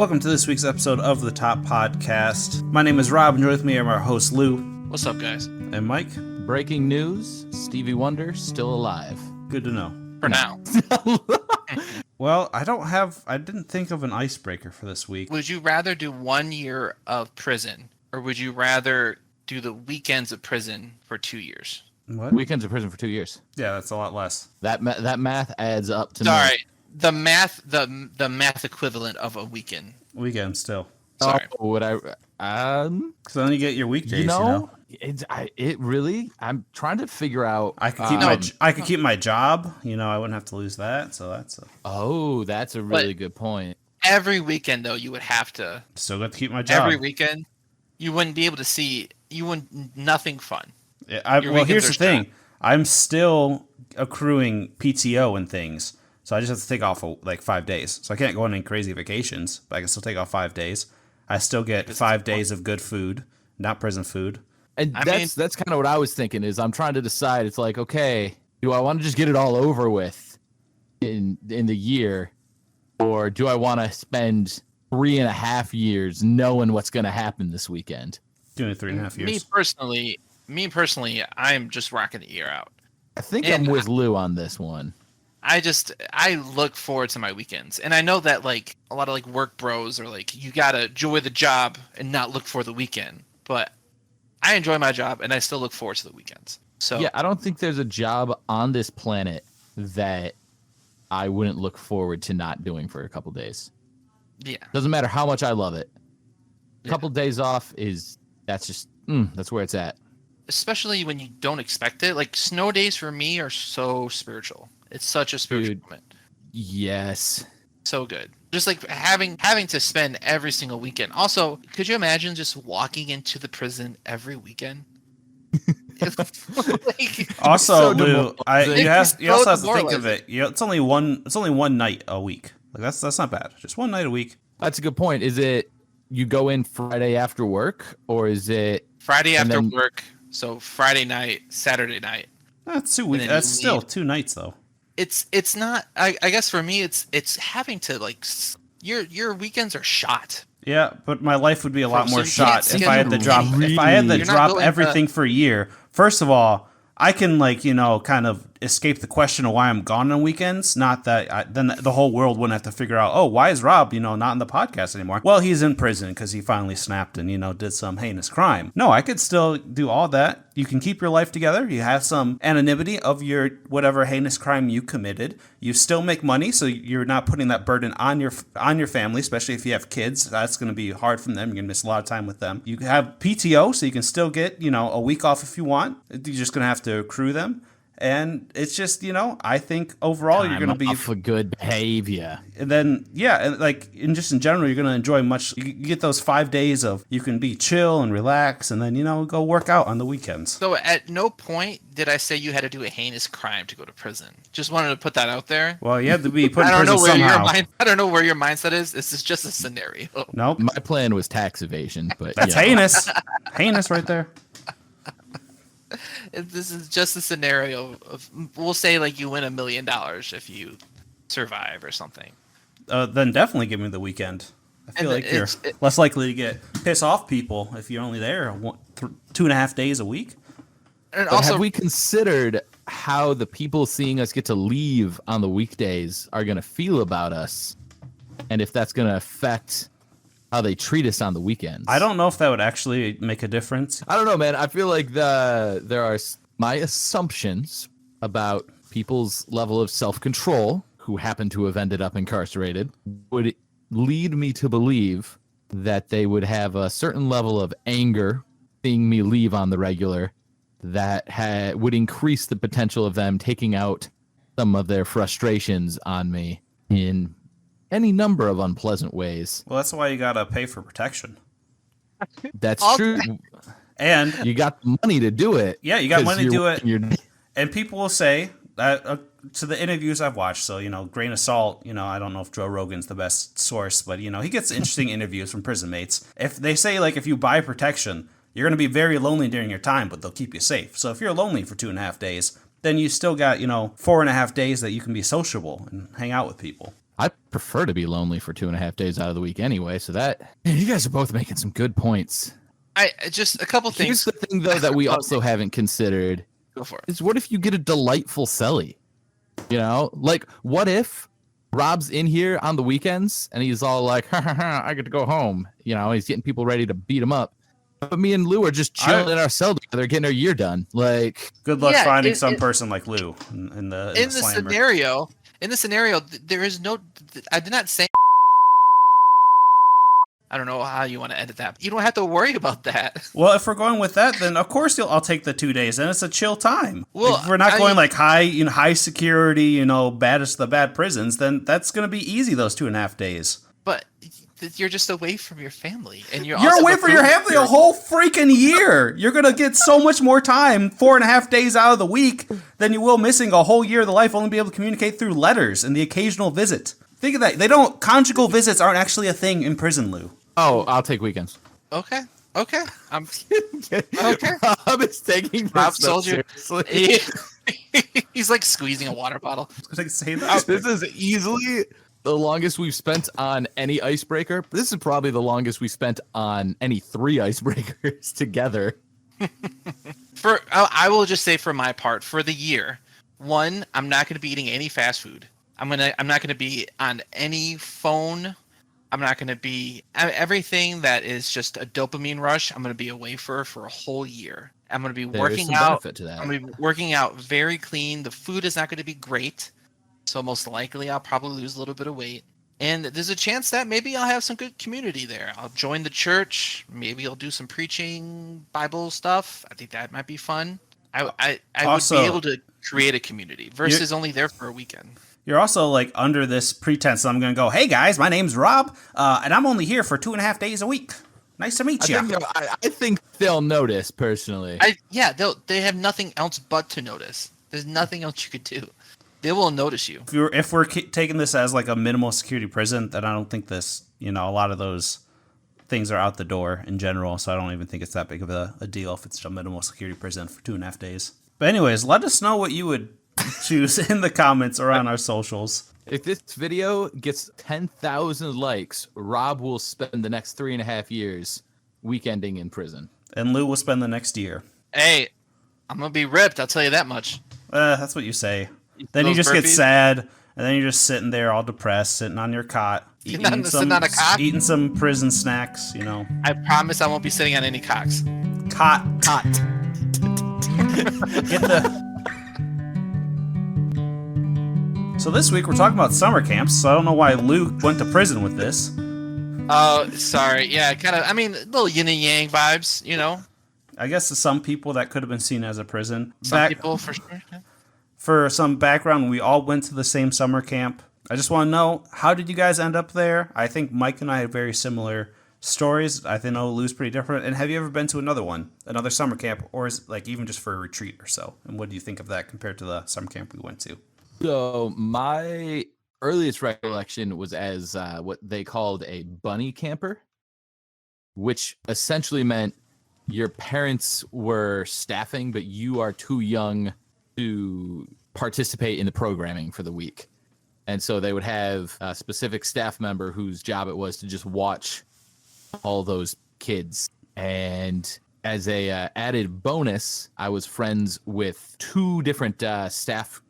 Welcome to this week's episode of the Top Podcast. My name is Rob, and with me are our host Lou. What's up, guys? And Mike. Breaking news, Stevie Wonder still alive. Good to know. For now. Well, I didn't think of an icebreaker for this week. Would you rather do 1 year of prison, or would you rather do the weekends of prison for 2 years? What? Weekends in prison for 2 years. Yeah, that's a lot less. That math adds up to Sorry, the math equivalent of a weekend. Weekend still. Sorry. Oh, would I? So then you get your weekdays. I'm trying to figure out. I could keep my job. I wouldn't have to lose that. So that's that's a really good point. Every weekend, though, you would have to. Still got to keep my job. Every weekend, you wouldn't be able to see. You wouldn't. Nothing fun. Yeah, well, here's the thing. I'm still accruing PTO and things. So I just have to take off like 5 days. So I can't go on any crazy vacations, but I can still take off 5 days. I still get 5 days of good food, not prison food. And that's kind of what I was thinking. Is I'm trying to decide. It's like, okay, do I want to just get it all over with in the year, or do I want to spend 3.5 years knowing what's going to happen this weekend? Doing 3.5 years. Me personally, I'm just rocking the year out. I think I'm with Lou on this one. I look forward to my weekends, and I know that like a lot of like work bros are like, you gotta enjoy the job and not look for the weekend. But I enjoy my job, and I still look forward to the weekends. So yeah, I don't think there's a job on this planet that I wouldn't look forward to not doing for a couple days. Yeah, doesn't matter how much I love it. A couple days off that's where it's at. Especially when you don't expect it. Like snow days for me are so spiritual. It's such a spiritual moment. Yes. So good. Just like having to spend every single weekend. Also, could you imagine just walking into the prison every weekend? Also, Lou, you also have to think of it. It's only one night a week. Like that's not bad. Just one night a week. That's a good point. Is it you go in Friday after work, or is it Friday after work? So Friday night, Saturday night. That's 2 weeks. That's still 2 nights though. It's not. I guess for me, it's having to like your weekends are shot. Yeah, but my life would be a lot more shot if I had to drop. If I had to drop everything for a year. First of all, I can kind of escape the question of why I'm gone on weekends. Not that then the whole world wouldn't have to figure out, oh, why is Rob not in the podcast anymore? Well, he's in prison because he finally snapped and did some heinous crime. No, I could still do all that. You can keep your life together. You have some anonymity of your whatever heinous crime you committed. You still make money, so you're not putting that burden on your family, especially if you have kids. That's going to be hard for them. You're going to miss a lot of time with them. You have PTO, so you can still get a week off if you want. You're just going to have to accrue them. And it's just, I think overall you're going to be for good behavior. And then, in general, you're going to enjoy much. You get those 5 days of you can be chill and relax and then, go work out on the weekends. So at no point did I say you had to do a heinous crime to go to prison. Just wanted to put that out there. Well, you have to be put in prison somehow. I don't know where your mindset is. This is just a scenario. Nope. My plan was tax evasion, but that's heinous. Heinous right there. This is just a scenario of, we'll say like you win $1 million if you survive or something. Then definitely give me the weekend. I feel like you're less likely to get piss off people if you're only there 2.5 days a week. And but also, have we considered how the people seeing us get to leave on the weekdays are going to feel about us, and if that's going to affect how they treat us on the weekends? I don't know if that would actually make a difference. I don't know, man. I feel like there are my assumptions about people's level of self-control who happen to have ended up incarcerated would lead me to believe that they would have a certain level of anger seeing me leave on the regular that would increase the potential of them taking out some of their frustrations on me in any number of unpleasant ways. Well, that's why you gotta pay for protection. That's true. And you got the money to do it. Yeah, you got money to do it. And people will say that to the interviews I've watched, so, grain of salt, I don't know if Joe Rogan's the best source, but, he gets interesting interviews from prison mates. If they say, if you buy protection, you're going to be very lonely during your time, but they'll keep you safe. So if you're lonely for 2.5 days, then you still got, 4.5 days that you can be sociable and hang out with people. I prefer to be lonely for 2.5 days out of the week anyway. So that you guys are both making some good points. I just a couple things. Here's the thing though that we also haven't considered. Go for it. Is what if you get a delightful celly? You know, like what if Rob's in here on the weekends and he's all like, ha, ha, ha, I get to go home. You know, he's getting people ready to beat him up. But me and Lou are just chilling in our cell together, getting our year done. Like, good luck finding some person like Lou in the scenario. In the scenario, there is no. I did not say. I don't know how you want to edit that. You don't have to worry about that. Well, if we're going with that, then of course I'll take the 2 days, and it's a chill time. Well, if we're not going like high security, baddest the bad prisons, then that's going to be easy those 2.5 days. But you're just away from your family, and you're away from your family a whole freaking year. You're going to get so much more time, 4.5 days out of the week, than you will missing a whole year of the life, only be able to communicate through letters and the occasional visit. Think of that. Conjugal visits aren't actually a thing in prison, Lou. Oh, I'll take weekends. Okay. I'm okay. Rob is taking Rob Soldier. He's like squeezing a water bottle. This is easily the longest we've spent on any icebreaker. This is probably the longest we spent on any 3 icebreakers together. I will just say for my part, for the year, 1, I'm not going to be eating any fast food. I'm not going to be on any phone. I'm not going to be everything that is just a dopamine rush. I'm going to be away for a whole year. I'm going to be working out. I'm going to be working out very clean. The food is not going to be great, so most likely I'll probably lose a little bit of weight. And there's a chance that maybe I'll have some good community there. I'll join the church. Maybe I'll do some preaching, Bible stuff. I think that might be fun. I would be able to create a community versus only there for a weekend. You're also like under this pretense that I'm going to go, hey guys, my name's Rob, and I'm only here for 2.5 days a week. Nice to meet you. I think they'll notice personally. They have nothing else but to notice. There's nothing else you could do. They will notice you. If we're taking this as like a minimal security prison, then I don't think this, a lot of those things are out the door in general. So I don't even think it's that big of a deal if it's a minimal security prison for 2.5 days. But anyways, let us know what you would choose in the comments or on our socials. If this video gets 10,000 likes, Rob will spend the next 3.5 years weekending in prison. And Lou will spend the next year. Hey, I'm going to be ripped, I'll tell you that much. That's what you say. Then you just get sad, and then you're just sitting there all depressed, sitting on your cot, eating some prison snacks, I promise I won't be sitting on any cocks. Cot. So this week we're talking about summer camps, so I don't know why Lou went to prison with this. Oh, sorry. Yeah, kind of, little yin and yang vibes, I guess to some people that could have been seen as a prison. Some people, for sure. Yeah. For some background, we all went to the same summer camp. I just want to know, how did you guys end up there? I think Mike and I have very similar stories. I think Lou's pretty different. And have you ever been to another summer camp, or is it like even just for a retreat or so? And what do you think of that compared to the summer camp we went to? So my earliest recollection was as what they called a bunny camper, which essentially meant your parents were staffing, but you are too young to participate in the programming for the week. And so they would have a specific staff member whose job it was to just watch all those kids. And as a added bonus, I was friends with 2 different staff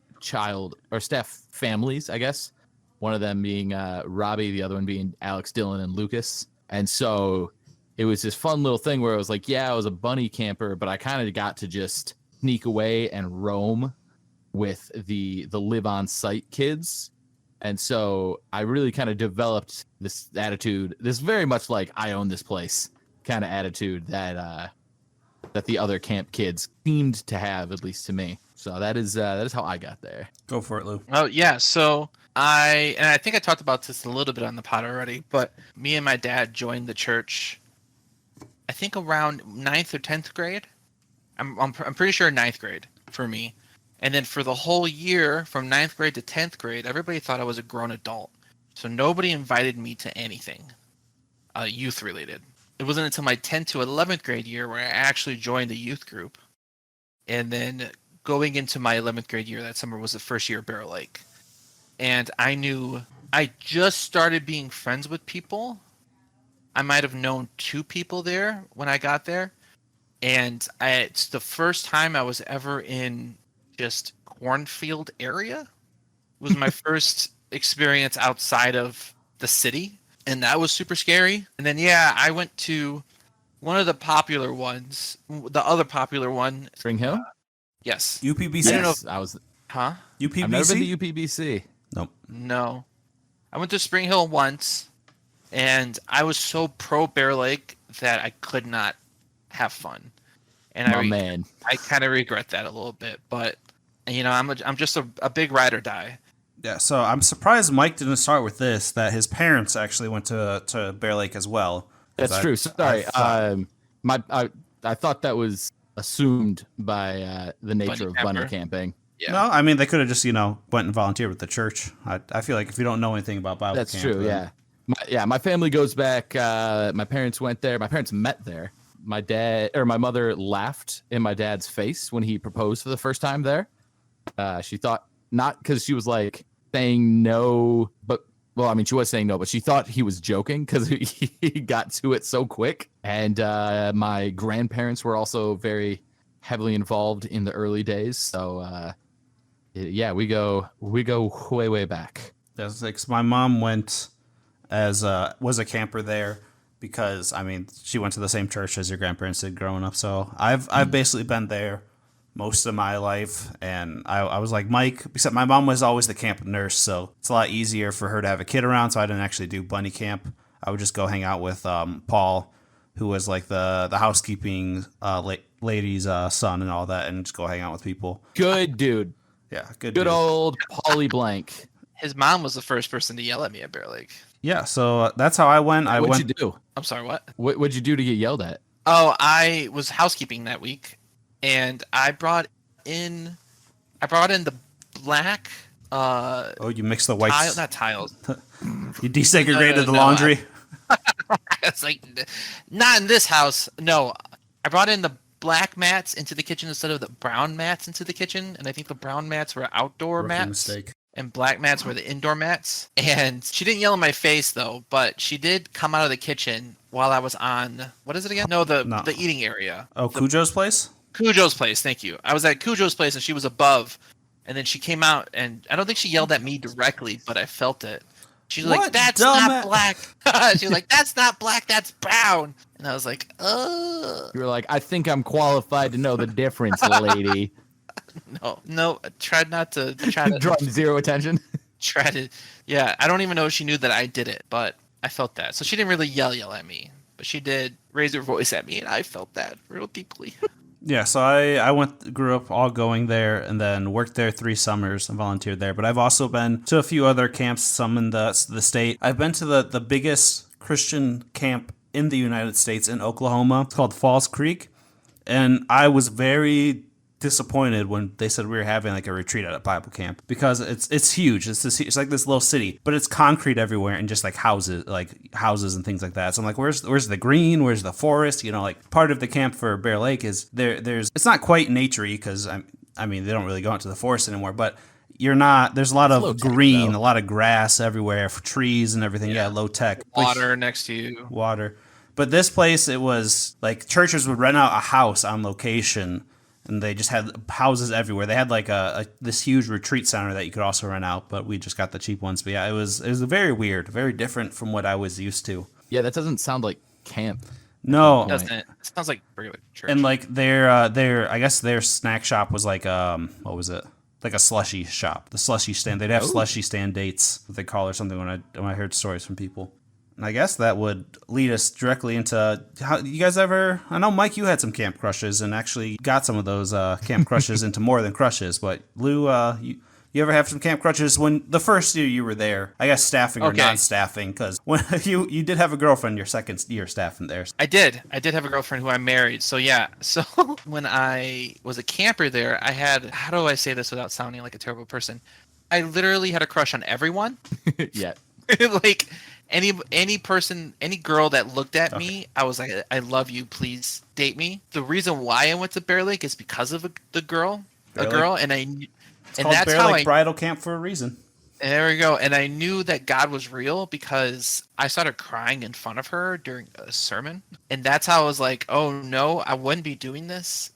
families, I guess. One of them being Robbie, the other one being Alex, Dylan, and Lucas. And so it was this fun little thing where I was like, I was a bunny camper, but I kind of got to just sneak away and roam with the live on site kids. And so I really kind of developed this attitude, this very much like I own this place kind of attitude that the other camp kids seemed to have, at least to me. So that is how I got there. Go for it, Lou. Oh yeah, so I think I talked about this a little bit on the pod already, but me and my dad joined the church, I think around 9th or 10th grade. I'm pretty sure 9th grade for me. And then for the whole year, from 9th grade to 10th grade, everybody thought I was a grown adult. So nobody invited me to anything youth related. It wasn't until my 10th to 11th grade year where I actually joined a youth group. And then going into my 11th grade year, that summer was the first year at Barrow Lake. And I knew I just started being friends with people. I might have known 2 people there when I got there. And it's the first time I was ever in just cornfield area. It was my first experience outside of the city. And that was super scary. And then, I went to one of the popular ones, the other popular one. Spring Hill? Yes. UPBC? I don't know Yes, I was. Huh? UPBC? I've never been to UPBC. Nope. No. I went to Spring Hill once, and I was so pro Bear Lake that I could not have fun. And Man. I kind of regret that a little bit, but I'm just a big ride or die. Yeah, so I'm surprised Mike didn't start with this, that his parents actually went to Bear Lake as well. That's true. Sorry. I thought that was assumed by the nature of bunny camping. Yeah. No, I mean, they could have just, went and volunteered with the church. I feel like if you don't know anything about Bible That's camp... true, then... My family goes back. My parents went there. My parents met there. My mother laughed in my dad's face when he proposed for the first time there. She thought, not because she was like saying no, but she was saying no, but she thought he was joking because he got to it so quick. And my grandparents were also very heavily involved in the early days. So we go way back. That's like, my mom went as was a camper there because she went to the same church as your grandparents did growing up. So I've basically been there most of my life, and I was like Mike, except my mom was always the camp nurse, so it's a lot easier for her to have a kid around. So I didn't actually do bunny camp. I would just go hang out with Paul, who was like the housekeeping lady's son and all that, and just go hang out with people. Good dude. Yeah, good dude. Old Paulie Blank. His mom was the first person to yell at me at Bear Lake. Yeah, so that's how I went. What'd you do? I'm sorry, what? What'd you do to get yelled at? Oh, I was housekeeping that week, and I brought in the black. You mixed the whites. Not tiles. You desegregated the laundry. It's like, not in this house. No, I brought in the black mats into the kitchen instead of the brown mats into the kitchen, and I think the brown mats were outdoor mats. Mistake. And black mats were the indoor mats. And she didn't yell in my face though, but she did come out of the kitchen while I was on, what is it again? No, the eating area. Oh, Cujo's place? Cujo's place, thank you. I was at Cujo's place and she was above, and then she came out, and I don't think she yelled at me directly, but I felt it. She's like, "That's not black." She's like, "That's not black, that's brown." And I was like, "Oh." You were like, "I think I'm qualified to know the difference, lady." No, I tried not to draw zero attention. Yeah, I don't even know if she knew that I did it, but I felt that. So she didn't really yell at me, but she did raise her voice at me, and I felt that real deeply. Yeah, so I grew up all going there, and then worked there 3 summers and volunteered there. But I've also been to a few other camps, some in the state. I've been to the biggest Christian camp in the United States in Oklahoma. It's called Falls Creek, and I was very disappointed when they said we were having like a retreat at a Bible camp, because it's huge. It's like this little city, but it's concrete everywhere and just like houses and things like that. So I'm like, where's the green? Where's the forest? Like part of the camp for Bear Lake is there's it's not quite naturey, because they don't really go into the forest anymore, but there's a lot of green, a lot of grass everywhere, trees and everything. Yeah, low tech. Water next to you. Water. But this place, it was like churches would rent out a house on location, and they just had houses everywhere. They had like this huge retreat center that you could also rent out, but we just got the cheap ones. But yeah, it was very weird, very different from what I was used to. Yeah, that doesn't sound like camp. No, it doesn't. It sounds like regular church. And like I guess their snack shop was like what was it? Like a slushy shop. The slushy stand. They'd have slushy stand dates, what they call or something, when I heard stories from people. And I guess that would lead us directly into how you guys ever. I know, Mike, you had some camp crushes and actually got some of those camp crushes into more than crushes. But Lou, you ever have some camp crushes when the first year you were there? I guess staffing or non-staffing, because when you did have a girlfriend your second year staffing there. I did have a girlfriend who I married. So yeah. So when I was a camper there, I had, how do I say this without sounding like a terrible person? I literally had a crush on everyone. Yeah. Like any person, any girl that looked at me, I was like, I love you, please date me. The reason why I went to Bear Lake is because of the girl, and that's how Bear Lake bridal camp for a reason. There we go. And I knew that God was real because I started crying in front of her during a sermon. And that's how I was like, oh no, I wouldn't be doing this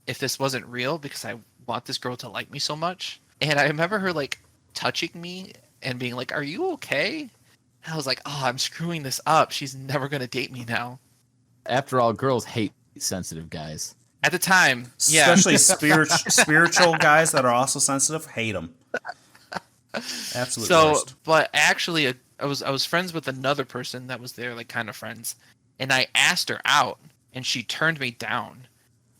if this wasn't real because I want this girl to like me so much. And I remember her like touching me and being like, are you okay? And I was like, oh, I'm screwing this up. She's never going to date me now. After all, girls hate sensitive guys. At the time, yeah. Especially spiritual guys that are also sensitive, hate them. Absolutely. Worst. But actually, I was friends with another person that was there, like kind of friends, and I asked her out, and she turned me down.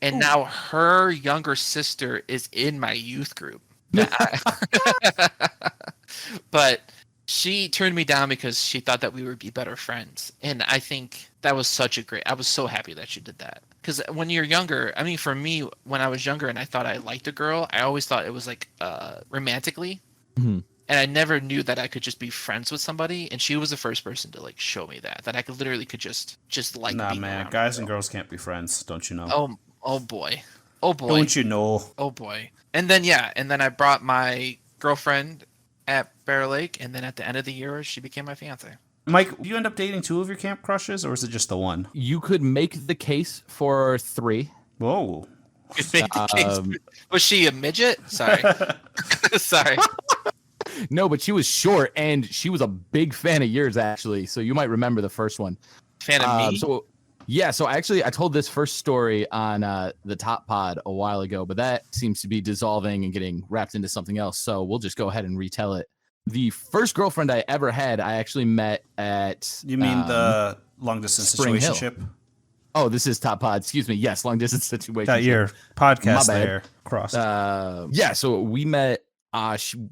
And now her younger sister is in my youth group. But she turned me down because she thought that we would be better friends. And I think that was I was so happy that she did that. Because when you're younger, I mean, for me, when I was younger and I thought I liked a girl, I always thought it was like romantically. Mm-hmm. And I never knew that I could just be friends with somebody. And she was the first person to like show me that I could literally just like. Nah, man, guys and girls can't be friends. Don't you know? Oh boy. Don't you know? Oh boy. And then I brought my girlfriend at Bear Lake, and then at the end of the year, she became my fiance. Mike, do you end up dating 2 of your camp crushes, or is it just the one? You could make the case for 3. Whoa. Was she a midget? Sorry. Sorry. No, but she was short, and she was a big fan of yours, actually. So you might remember the first one. Fan of me? So actually, I told this first story on the Top Pod a while ago, but that seems to be dissolving and getting wrapped into something else. So we'll just go ahead and retell it. The first girlfriend I ever had, I actually met at... You mean the long-distance situationship? Oh, this is Top Pod. Excuse me. Yes, long-distance situation. Got your podcast there crossed. Yeah, so we met...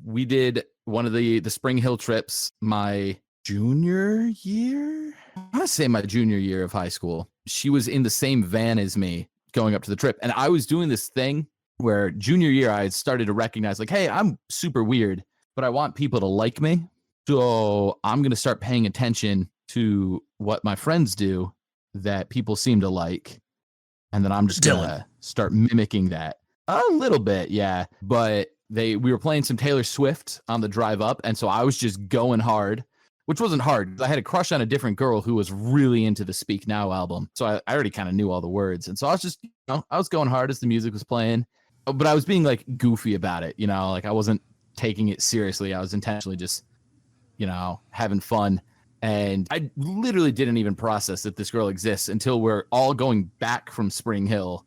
we did one of the Spring Hill trips my junior year? I want to say my junior year of high school. She was in the same van as me going up to the trip. And I was doing this thing where junior year, I had started to recognize like, hey, I'm super weird, but I want people to like me. So I'm going to start paying attention to what my friends do that people seem to like. And then I'm just going to start mimicking that a little bit. Yeah. But we were playing some Taylor Swift on the drive up. And so I was just going hard. Which wasn't hard. I had a crush on a different girl who was really into the Speak Now album. So I already kind of knew all the words. And so I was just, I was going hard as the music was playing. But I was being like goofy about it. Like I wasn't taking it seriously. I was intentionally just, having fun. And I literally didn't even process that this girl exists until we're all going back from Spring Hill.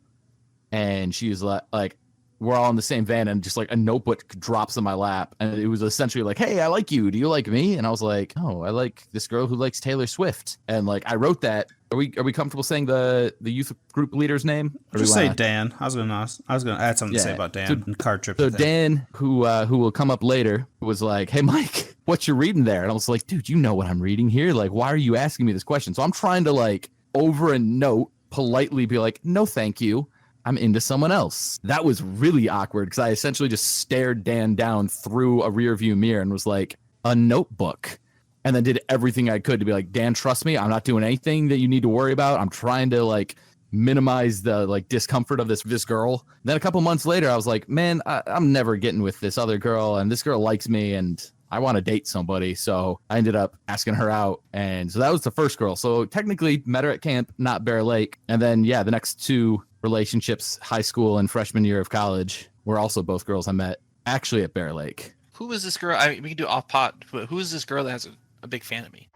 And she was like, we're all in the same van, and just like a notebook drops in my lap, and it was essentially like, hey, I like you, do you like me? And I was like, oh, I like this girl who likes Taylor Swift. And like I wrote that. Are we comfortable saying the youth group leader's name? Just say Dan. I was gonna add something to say about Dan and card trip. So Dan, who will come up later, was like, hey Mike, what you reading there? And I was like, dude, you know what I'm reading here, like why are you asking me this question? So I'm trying to like over a note politely be like, no thank you, I'm into someone else. That was really awkward because I essentially just stared Dan down through a rear view mirror and was like, a notebook. And then did everything I could to be like, Dan, trust me, I'm not doing anything that you need to worry about. I'm trying to like minimize the like discomfort of this girl. Then a couple months later, I was like, man, I'm never getting with this other girl. And this girl likes me and I want to date somebody. So I ended up asking her out. And so that was the first girl. So technically met her at camp, not Bear Lake. And then, yeah, the next 2 relationships, high school and freshman year of college, were also both girls I met actually at Bear Lake. Who is this girl? We can do off pot, but who is this girl that has a big fan of me?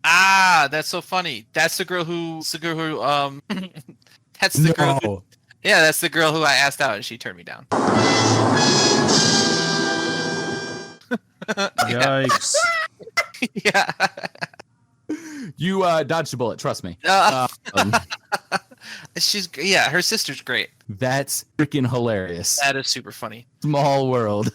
Ah, that's so funny. That's the girl who that's the girl who, yeah, that's the girl who I asked out and she turned me down. Yikes. Yeah. You dodged a bullet, trust me. Her sister's great. That's freaking hilarious. That is super funny. Small world.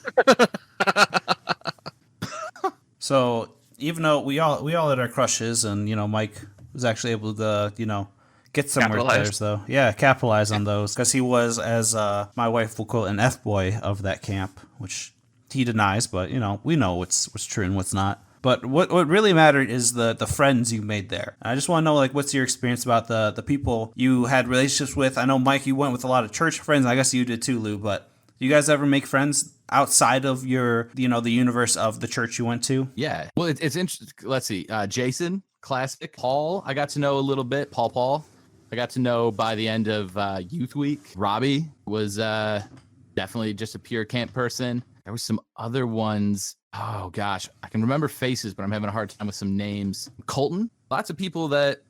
So even though we all had our crushes, and Mike was actually able to get somewhere with theirs, though. Yeah, capitalize on those, because he was, as my wife will quote, an F-boy of that camp, which he denies, but we know what's true and what's not. But what really mattered is the friends you made there. And I just want to know, like, what's your experience about the people you had relationships with? I know, Mike, you went with a lot of church friends. I guess you did too, Lou. But do you guys ever make friends outside of your, the universe of the church you went to? Yeah. Well, it's interesting. Let's see. Jason, classic. Paul, I got to know a little bit. Paul. I got to know by the end of Youth Week. Robbie was definitely just a pure camp person. There was some other ones. Oh, gosh. I can remember faces, but I'm having a hard time with some names. Colton. Lots of people that,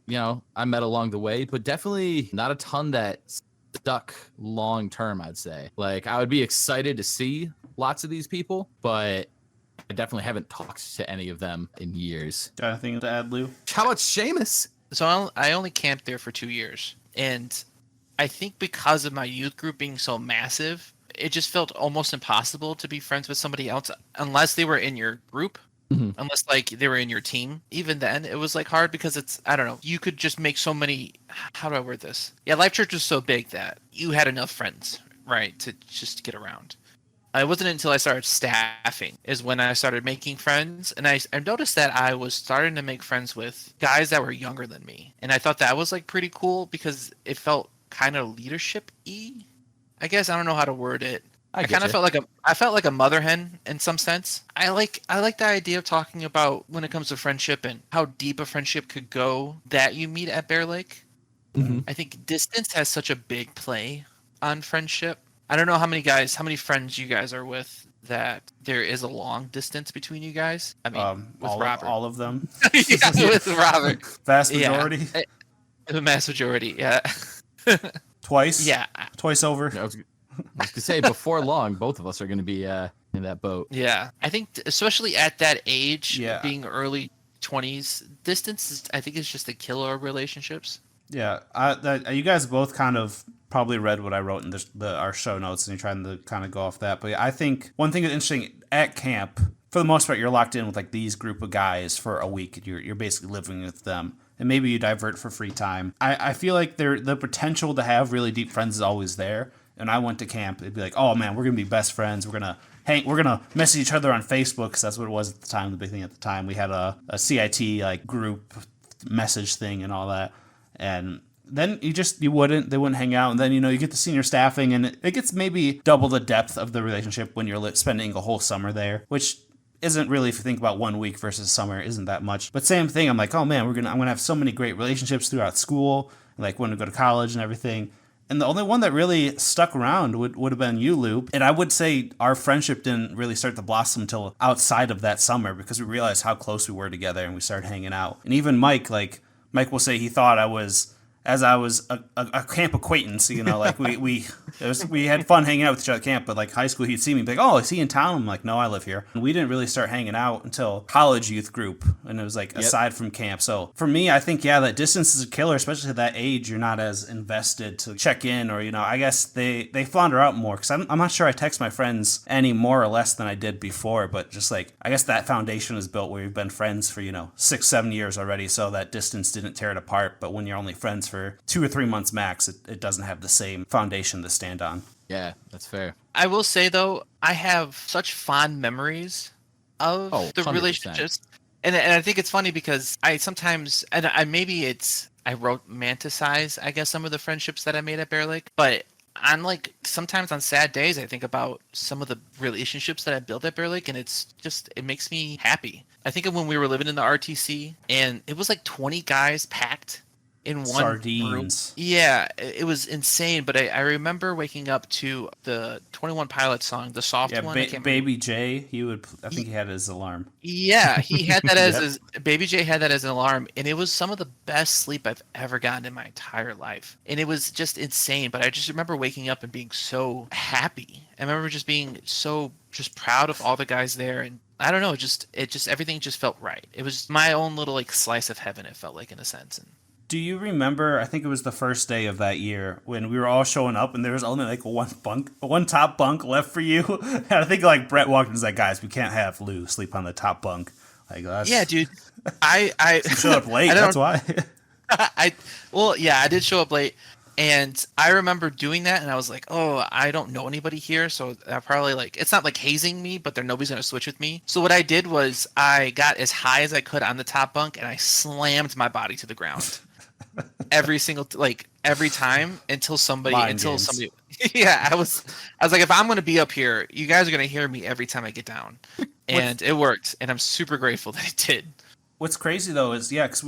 I met along the way, but definitely not a ton that stuck long term, I'd say. Like, I would be excited to see lots of these people, but I definitely haven't talked to any of them in years. Got anything to add, Lou? How about Seamus? So I only camped there for 2 years. And I think because of my youth group being so massive, it just felt almost impossible to be friends with somebody else unless they were in your group. Mm-hmm. Unless like they were in your team. Even then it was like hard because I don't know, you could just make so many, how do I word this? Yeah, Life Church was so big that you had enough friends, right, to just get around. It wasn't until I started staffing is when I started making friends, and I noticed that I was starting to make friends with guys that were younger than me, and I thought that was like pretty cool because it felt kind of leadership-y, I guess. I don't know how to word it. I kind of felt like a mother hen in some sense. I like the idea of talking about when it comes to friendship and how deep a friendship could go that you meet at Bear Lake. Mm-hmm. I think distance has such a big play on friendship. I don't know how many friends you guys are with that there is a long distance between you guys. I mean, with Robert. All of them. Yeah, with Robert. Vast majority. Yeah. The vast majority, yeah. Twice? Yeah. Twice over. I was going to say, before long, both of us are going to be in that boat. Yeah. I think, especially at that age, being early 20s, distance, I think, is just the killer of relationships. Yeah. You guys both kind of probably read what I wrote in our show notes, and you're trying to kind of go off that. But I think one thing that's interesting at camp, for the most part, you're locked in with like these group of guys for a week. You're basically living with them. And maybe you divert for free time. I feel like the potential to have really deep friends is always there. And I went to camp, it'd be like, oh man, we're gonna be best friends. We're gonna message each other on Facebook, because that's what it was at the time. The big thing at the time, we had a CIT like group message thing and all that. And then they wouldn't hang out. And then you get the senior staffing, and it gets maybe double the depth of the relationship when you're spending a whole summer there, which isn't really, if you think about 1 week versus summer, isn't that much. But same thing, I'm like, oh man, I'm gonna have so many great relationships throughout school, like when we go to college and everything. And the only one that really stuck around would have been you, Lou. And I would say our friendship didn't really start to blossom until outside of that summer, because we realized how close we were together and we started hanging out. And even Mike will say he thought I was a camp acquaintance, like we had fun hanging out with each other at camp, but like high school, he'd see me and be like, oh, is he in town? I'm like, no, I live here. And we didn't really start hanging out until college youth group, and it was like aside from camp. So for me, I think, that distance is a killer, especially at that age. You're not as invested to check in, or, I guess they flounder out more, because I'm not sure I text my friends any more or less than I did before, but just like, I guess that foundation is built where we've been friends for, 6-7 years already, so that distance didn't tear it apart. But when you're only friends for 2 or 3 months max, it doesn't have the same foundation to stand on. Yeah, that's fair. I will say, though, I have such fond memories of the 100%. Relationships. And I think it's funny because I sometimes, and I romanticize, I guess, some of the friendships that I made at Bear Lake. But sometimes on sad days, I think about some of the relationships that I built at Bear Lake, and it makes me happy. I think of when we were living in the RTC, and it was like 20 guys packed in one sardines. Room. Yeah, it was insane. But I remember waking up to the 21 Pilots song, the soft one. Baby J. I think he had his alarm. Yeah, he had that as Baby J had that as an alarm, and it was some of the best sleep I've ever gotten in my entire life. And it was just insane. But I just remember waking up and being so happy. I remember just being so proud of all the guys there, and I don't know, everything just felt right. It was my own little slice of heaven. It felt like, in a sense. And do you remember, I think it was the first day of that year, when we were all showing up and there was only one top bunk left for you? And I think Brett walked in and was like, guys, we can't have Lou sleep on the top bunk. Yeah, dude. I showed up late, that's why. I did show up late. And I remember doing that, and I was like, oh, I don't know anybody here, so I probably it's not like hazing me, but nobody's going to switch with me. So what I did was I got as high as I could on the top bunk, and I slammed my body to the ground. every time until somebody Mind games. yeah, I was like, if I'm going to be up here, you guys are going to hear me every time I get down. And it worked, and I'm super grateful that it did. What's crazy though is, yeah, because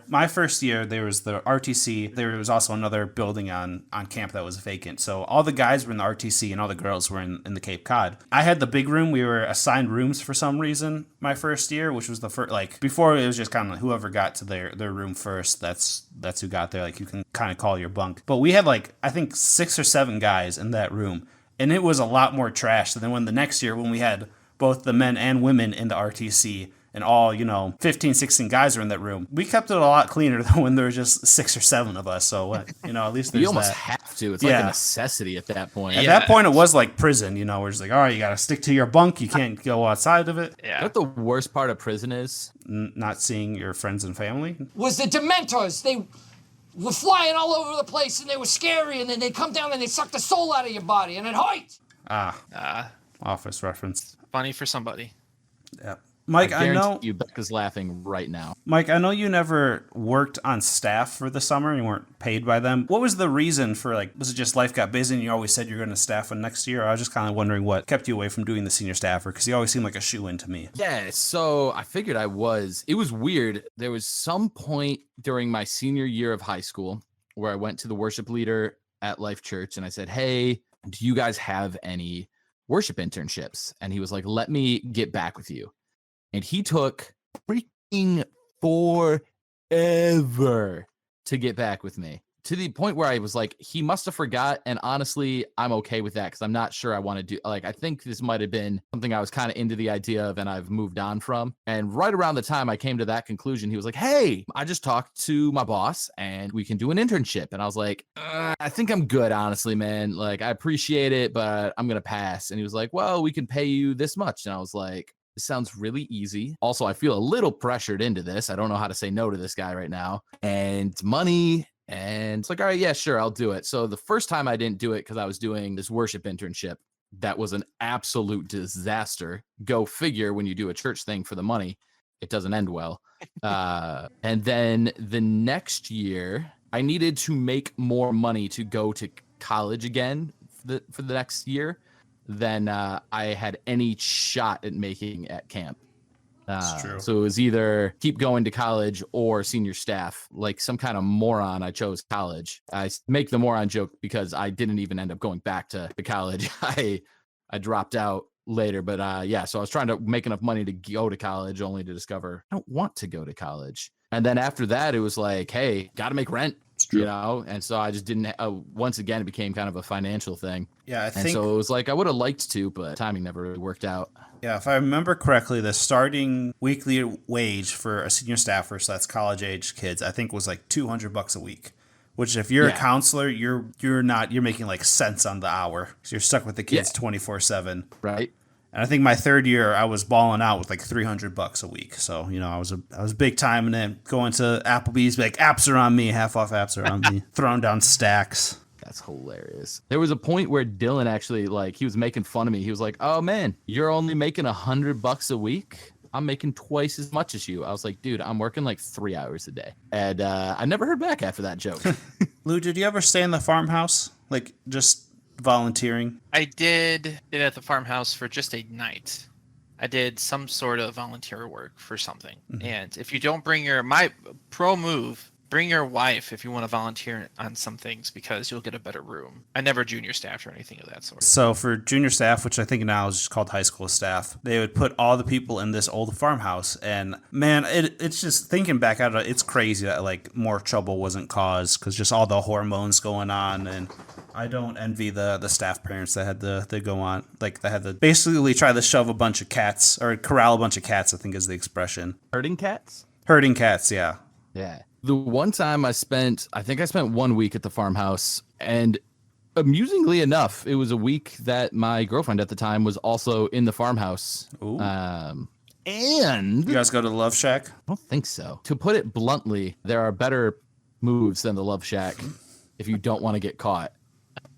my first year, there was the RTC. There was also another building on camp that was vacant. So all the guys were in the RTC and all the girls were in the Cape Cod. I had the big room. We were assigned rooms for some reason my first year, which was the first, like, before it was just kind of like whoever got to their room first, that's who got there. Like, you can kind of call your bunk. But we had, like, I think 6 or 7 guys in that room. And it was a lot more trash than when the next year, when we had both the men and women in the RTC, and all, 15, 16 guys are in that room. We kept it a lot cleaner than when there were just 6 or 7 of us. So, at least there's You almost that. have to. It's like a necessity at that point. At that point, it was like prison, We're just like, all right, you got to stick to your bunk. You can't go outside of it. Yeah. You know what the worst part of prison is? Not seeing your friends and family. Was the Dementors. They were flying all over the place, and they were scary, and then they'd come down and they'd suck the soul out of your body, and it hurt. Office reference. Funny for somebody. Yeah. Mike, I know you Becca's laughing right now. Mike, I know you never worked on staff for the summer. You weren't paid by them. What was the reason for, was it just life got busy and you always said you're going to staff one next year? I was just kind of wondering what kept you away from doing the senior staffer, because you always seemed like a shoo-in to me. Yeah, so I figured it was weird. There was some point during my senior year of high school where I went to the worship leader at Life Church and I said, hey, do you guys have any worship internships? And he was like, let me get back with you. And he took freaking forever to get back with me, to the point where I was like, he must have forgot. And honestly, I'm okay with that, because I'm not sure I want to do, I think this might have been something I was kind of into the idea of and I've moved on from. And right around the time I came to that conclusion, he was like, hey, I just talked to my boss and we can do an internship. And I was like, I think I'm good, honestly, man. I appreciate it, but I'm going to pass. And he was like, well, we can pay you this much. And I was like, this sounds really easy. Also, I feel a little pressured into this. I don't know how to say no to this guy right now. And money. And it's like, all right, yeah, sure, I'll do it. So the first time I didn't do it because I was doing this worship internship. That was an absolute disaster. Go figure, when you do a church thing for the money, it doesn't end well. And then the next year, I needed to make more money to go to college again for the next year than I had any shot at making at camp. True. So it was either keep going to college or senior staff. Like some kind of moron, I chose college. I make the moron joke because I didn't even end up going back to college. I dropped out later, but so I was trying to make enough money to go to college, only to discover I don't want to go to college. And then after that, it was like, hey, got to make rent. And so I just didn't. Once again, it became kind of a financial thing. Yeah, and so it was like I would have liked to, but timing never really worked out. Yeah, if I remember correctly, the starting weekly wage for a senior staffer, so that's college age kids, I think was like $200 a week. Which, if you're a counselor, you're making like cents on the hour, so you're stuck with the kids 24/7. Right. And I think my third year, I was balling out with like $300 a week. So, I was big time, and then going to Applebee's, be like, apps are on me, half off apps are on me, throwing down stacks. That's hilarious. There was a point where Dylan actually, he was making fun of me. He was like, oh man, you're only making $100 a week. I'm making twice as much as you. I was like, dude, I'm working like 3 hours a day. And I never heard back after that joke. Lou, did you ever stay in the farmhouse? Just volunteering? I did it at the farmhouse for just a night. I did some sort of volunteer work for something. Mm-hmm. And if you don't bring my pro move, bring your wife if you want to volunteer on some things, because you'll get a better room. I never junior staffed or anything of that sort. So for junior staff, which I think now is just called high school staff, they would put all the people in this old farmhouse. And man, it's just thinking back at it, it's crazy that more trouble wasn't caused, because just all the hormones going on. And I don't envy the staff parents that had to go on, they had to basically try to shove a bunch of cats, or corral a bunch of cats, I think is the expression. Herding cats? Herding cats, yeah. Yeah. The one time I spent 1 week at the farmhouse, and amusingly enough, it was a week that my girlfriend at the time was also in the farmhouse. Ooh. And you guys go to the Love Shack? I don't think so. To put it bluntly, there are better moves than the Love Shack if you don't want to get caught.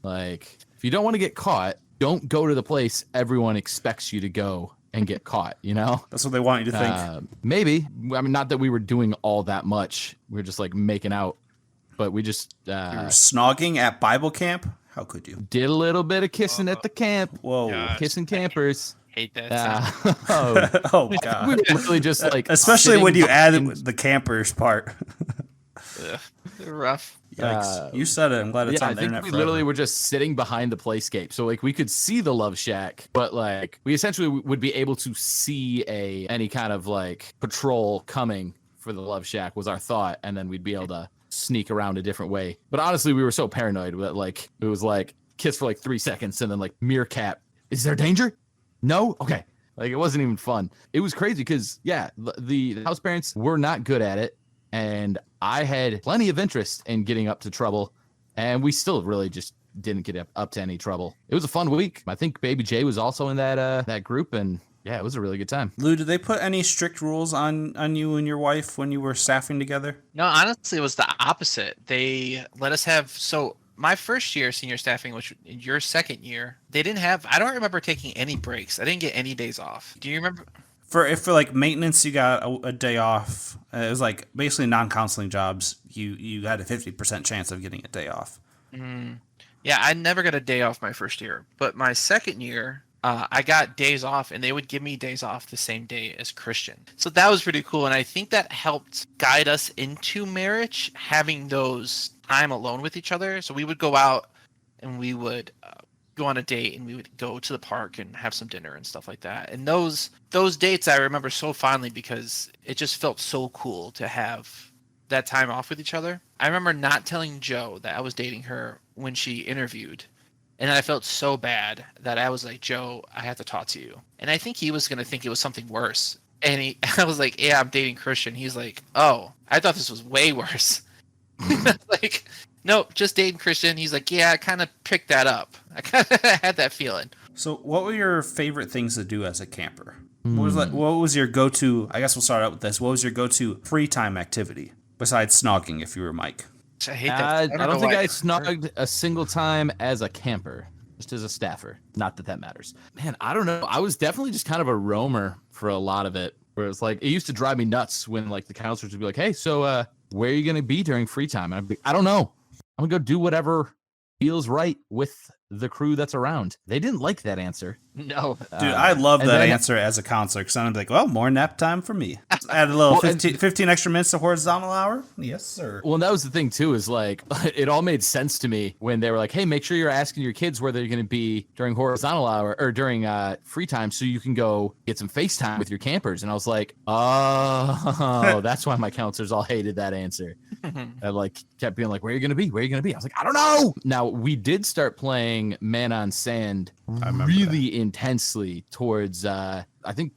If you don't want to get caught, don't go to the place everyone expects you to go and get caught, That's what they want you to think. Maybe. I mean, not that we were doing all that much. We were just making out but we just you were snogging at Bible camp. How could you? did a little bit of kissing at the camp. Whoa, gosh. Kissing campers. Hate that. oh god, We were literally just like, especially when you add behind- the campers part. They're rough. Yikes. You said it. I'm glad it's yeah, on I the think internet we forever. literally were just sitting behind the playscape, so like we could see the Love Shack, but like we essentially would be able to see any kind of like patrol coming for the Love Shack was our thought, and then we'd be able to sneak around a different way. But honestly, we were so paranoid that like it was like kiss for like 3 seconds and then like meerkat. Is there danger? No? Okay. Like it wasn't even fun. It was crazy because yeah, the house parents were not good at it, and I had plenty of interest in getting up to trouble, and we still really just didn't get up to any trouble. It was a fun week. I think Baby J was also in that group, and yeah, it was a really good time. Lou, did they put any strict rules on you and your wife when you were staffing together? No, honestly, it was the opposite. They let us have my first year senior staffing, which your second year, they didn't have. I don't remember taking any breaks. I didn't get any days off. Do you remember? For like maintenance, you got a day off. It was like basically non-counseling jobs. You had a 50% chance of getting a day off. Yeah, I never got a day off my first year, but my second year, I got days off, and they would give me days off the same day as Christian. So that was pretty cool, and I think that helped guide us into marriage, having those time alone with each other. So we would go out, and we would go on a date, and we would go to the park and have some dinner and stuff like that. And those dates I remember so fondly because it just felt so cool to have that time off with each other. I remember not telling Joe that I was dating her when she interviewed. And I felt so bad that I was like, Joe, I have to talk to you. And I think he was going to think it was something worse. And I was like, yeah, I'm dating Christian. He's like, oh, I thought this was way worse. Like, nope, just dating Christian. He's like, yeah, I kind of picked that up. I kind of had that feeling. So what were your favorite things to do as a camper? What was your go-to, I guess we'll start out with this. What was your go-to free time activity besides snogging if you were Mike? I hate that. I don't think I snogged a single time as a camper, just as a staffer. Not that matters. Man, I don't know. I was definitely just kind of a roamer for a lot of it, where it's like, it used to drive me nuts when like the counselors would be like, hey, so where are you going to be during free time? And I'd be, I don't know. I'm going to go do whatever feels right with the crew that's around. They didn't like that answer. No. Dude, I love that answer as a counselor because I'm like, well, more nap time for me. Add a little 15 extra minutes to horizontal hour. Yes, sir. Well, and that was the thing, too, is like, it all made sense to me when they were like, hey, make sure you're asking your kids where they're going to be during horizontal hour or during free time so you can go get some FaceTime with your campers. And I was like, oh, that's why my counselors all hated that answer. I like kept being like, where are you going to be? Where are you going to be? I was like, I don't know. Now, we did start playing Man on Sand really intensely towards, I think,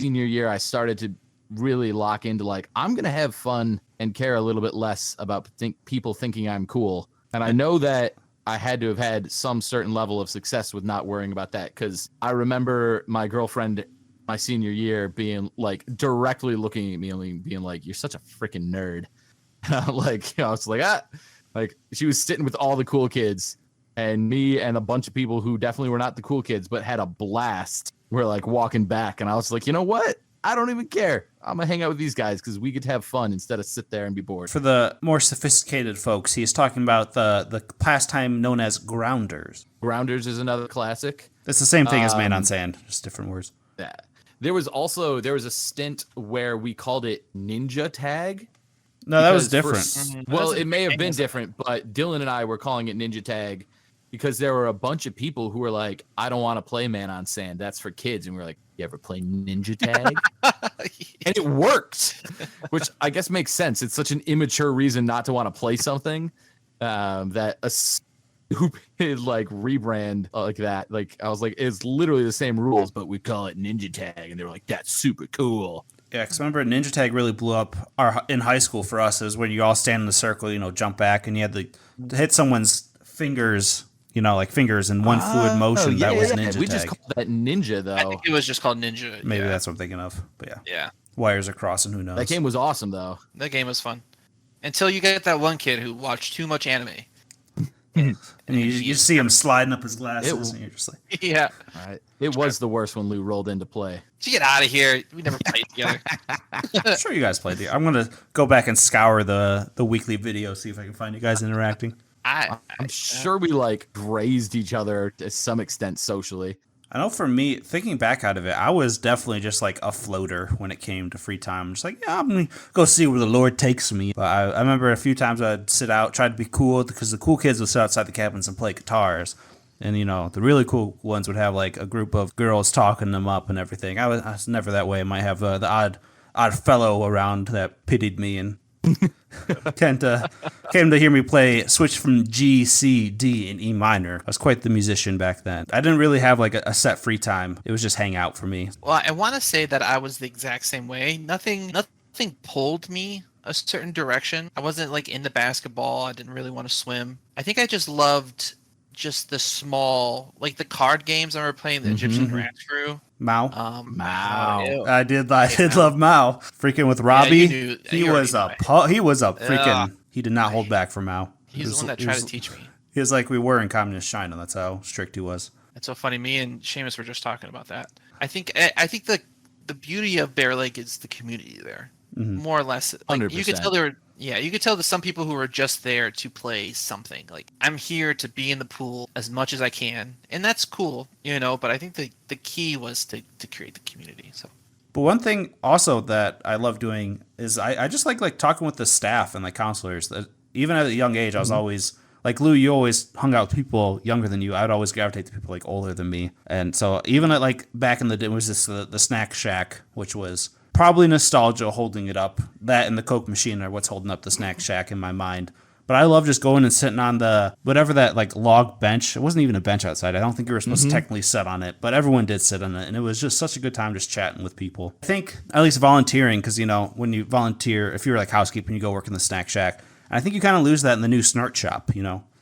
senior year. I started to really lock into like, I'm going to have fun and care a little bit less about people thinking I'm cool. And I know that I had to have had some certain level of success with not worrying about that, because I remember my girlfriend my senior year being like directly looking at me and being like, you're such a freaking nerd. Like, you know, I was like she was sitting with all the cool kids, and me and a bunch of people who definitely were not the cool kids but had a blast were like walking back, and I was like, you know what? I don't even care. I'm gonna hang out with these guys because we get to have fun instead of sit there and be bored. For the more sophisticated folks, he's talking about the pastime known as grounders. Grounders is another classic. It's the same thing as Man on Sand, just different words. Yeah. There was a stint where we called it Ninja Tag. No, that was different. Well, it may have been different, but Dylan and I were calling it Ninja Tag because there were a bunch of people who were like, I don't want to play Man on Sand. That's for kids. And we were like, you ever play Ninja Tag? And it worked, which I guess makes sense. It's such an immature reason not to want to play something that a stupid like rebrand like that. Like I was like, it's literally the same rules, but we call it Ninja Tag. And they were like, that's super cool. Yeah, because remember, Ninja Tag really blew up in high school for us. Is when you all stand in a circle, you know, jump back, and you had to hit someone's fingers, you know, like fingers in one fluid motion. Yeah, that was Ninja Tag. We just called that Ninja, though. I think it was just called Ninja. Maybe that's what I'm thinking of. But yeah. Yeah. Wires are crossing, who knows? That game was awesome, though. That game was fun. Until you get that one kid who watched too much anime. And you see him sliding up his glasses, and you're just like, yeah. All right. It was the worst when Lou rolled into play. Did you get out of here? We never played together. I'm sure you guys played together. I'm gonna go back and scour the weekly video, see if I can find you guys interacting. I'm sure we like grazed each other to some extent socially. I know for me, thinking back out of it, I was definitely just like a floater when it came to free time. I'm just like, yeah, I'm going to go see where the Lord takes me. But I remember a few times I'd sit out, try to be cool, because the cool kids would sit outside the cabins and play guitars. And, the really cool ones would have like a group of girls talking them up and everything. I was never that way. I might have the odd fellow around that pitied me and came to hear me play, switch from G, C, D, and E minor. I was quite the musician back then. I didn't really have like a set free time. It was just hang out for me. Well, I want to say that I was the exact same way. Nothing pulled me a certain direction. I wasn't like into basketball. I didn't really want to swim. I think I just loved just the small, like the card games I remember playing, the Egyptian Rat Crew. Mao. Mao. I did love Mao. Freaking with Robbie. He was a freaking. He did not hold back for Mao. He's the one that tried to teach me. He was like we were in communist China. That's how strict he was. That's so funny. Me and Seamus were just talking about that. I think the beauty of Bear Lake is the community there, more or less. Like, 100%. you could tell you could tell that some people who were just there to play something. Like, I'm here to be in the pool as much as I can, and that's cool, But I think the key was to create the community. So. But one thing also that I love doing is I just like talking with the staff and like counselors. That even at a young age, I was always like Lou. You always hung out with people younger than you. I'd always gravitate to people like older than me. And so even at like back in the day, it was this the Snack Shack, which was probably nostalgia holding it up. That and the Coke machine are what's holding up the Snack Shack in my mind. But I love just going and sitting on the whatever that like log bench. It wasn't even a bench outside. I don't think you were supposed to technically sit on it, but everyone did sit on it, and it was just such a good time just chatting with people. I think at least volunteering, because when you volunteer, if you're like housekeeping, you go work in the Snack Shack. And I think you kind of lose that in the new Snort Shop.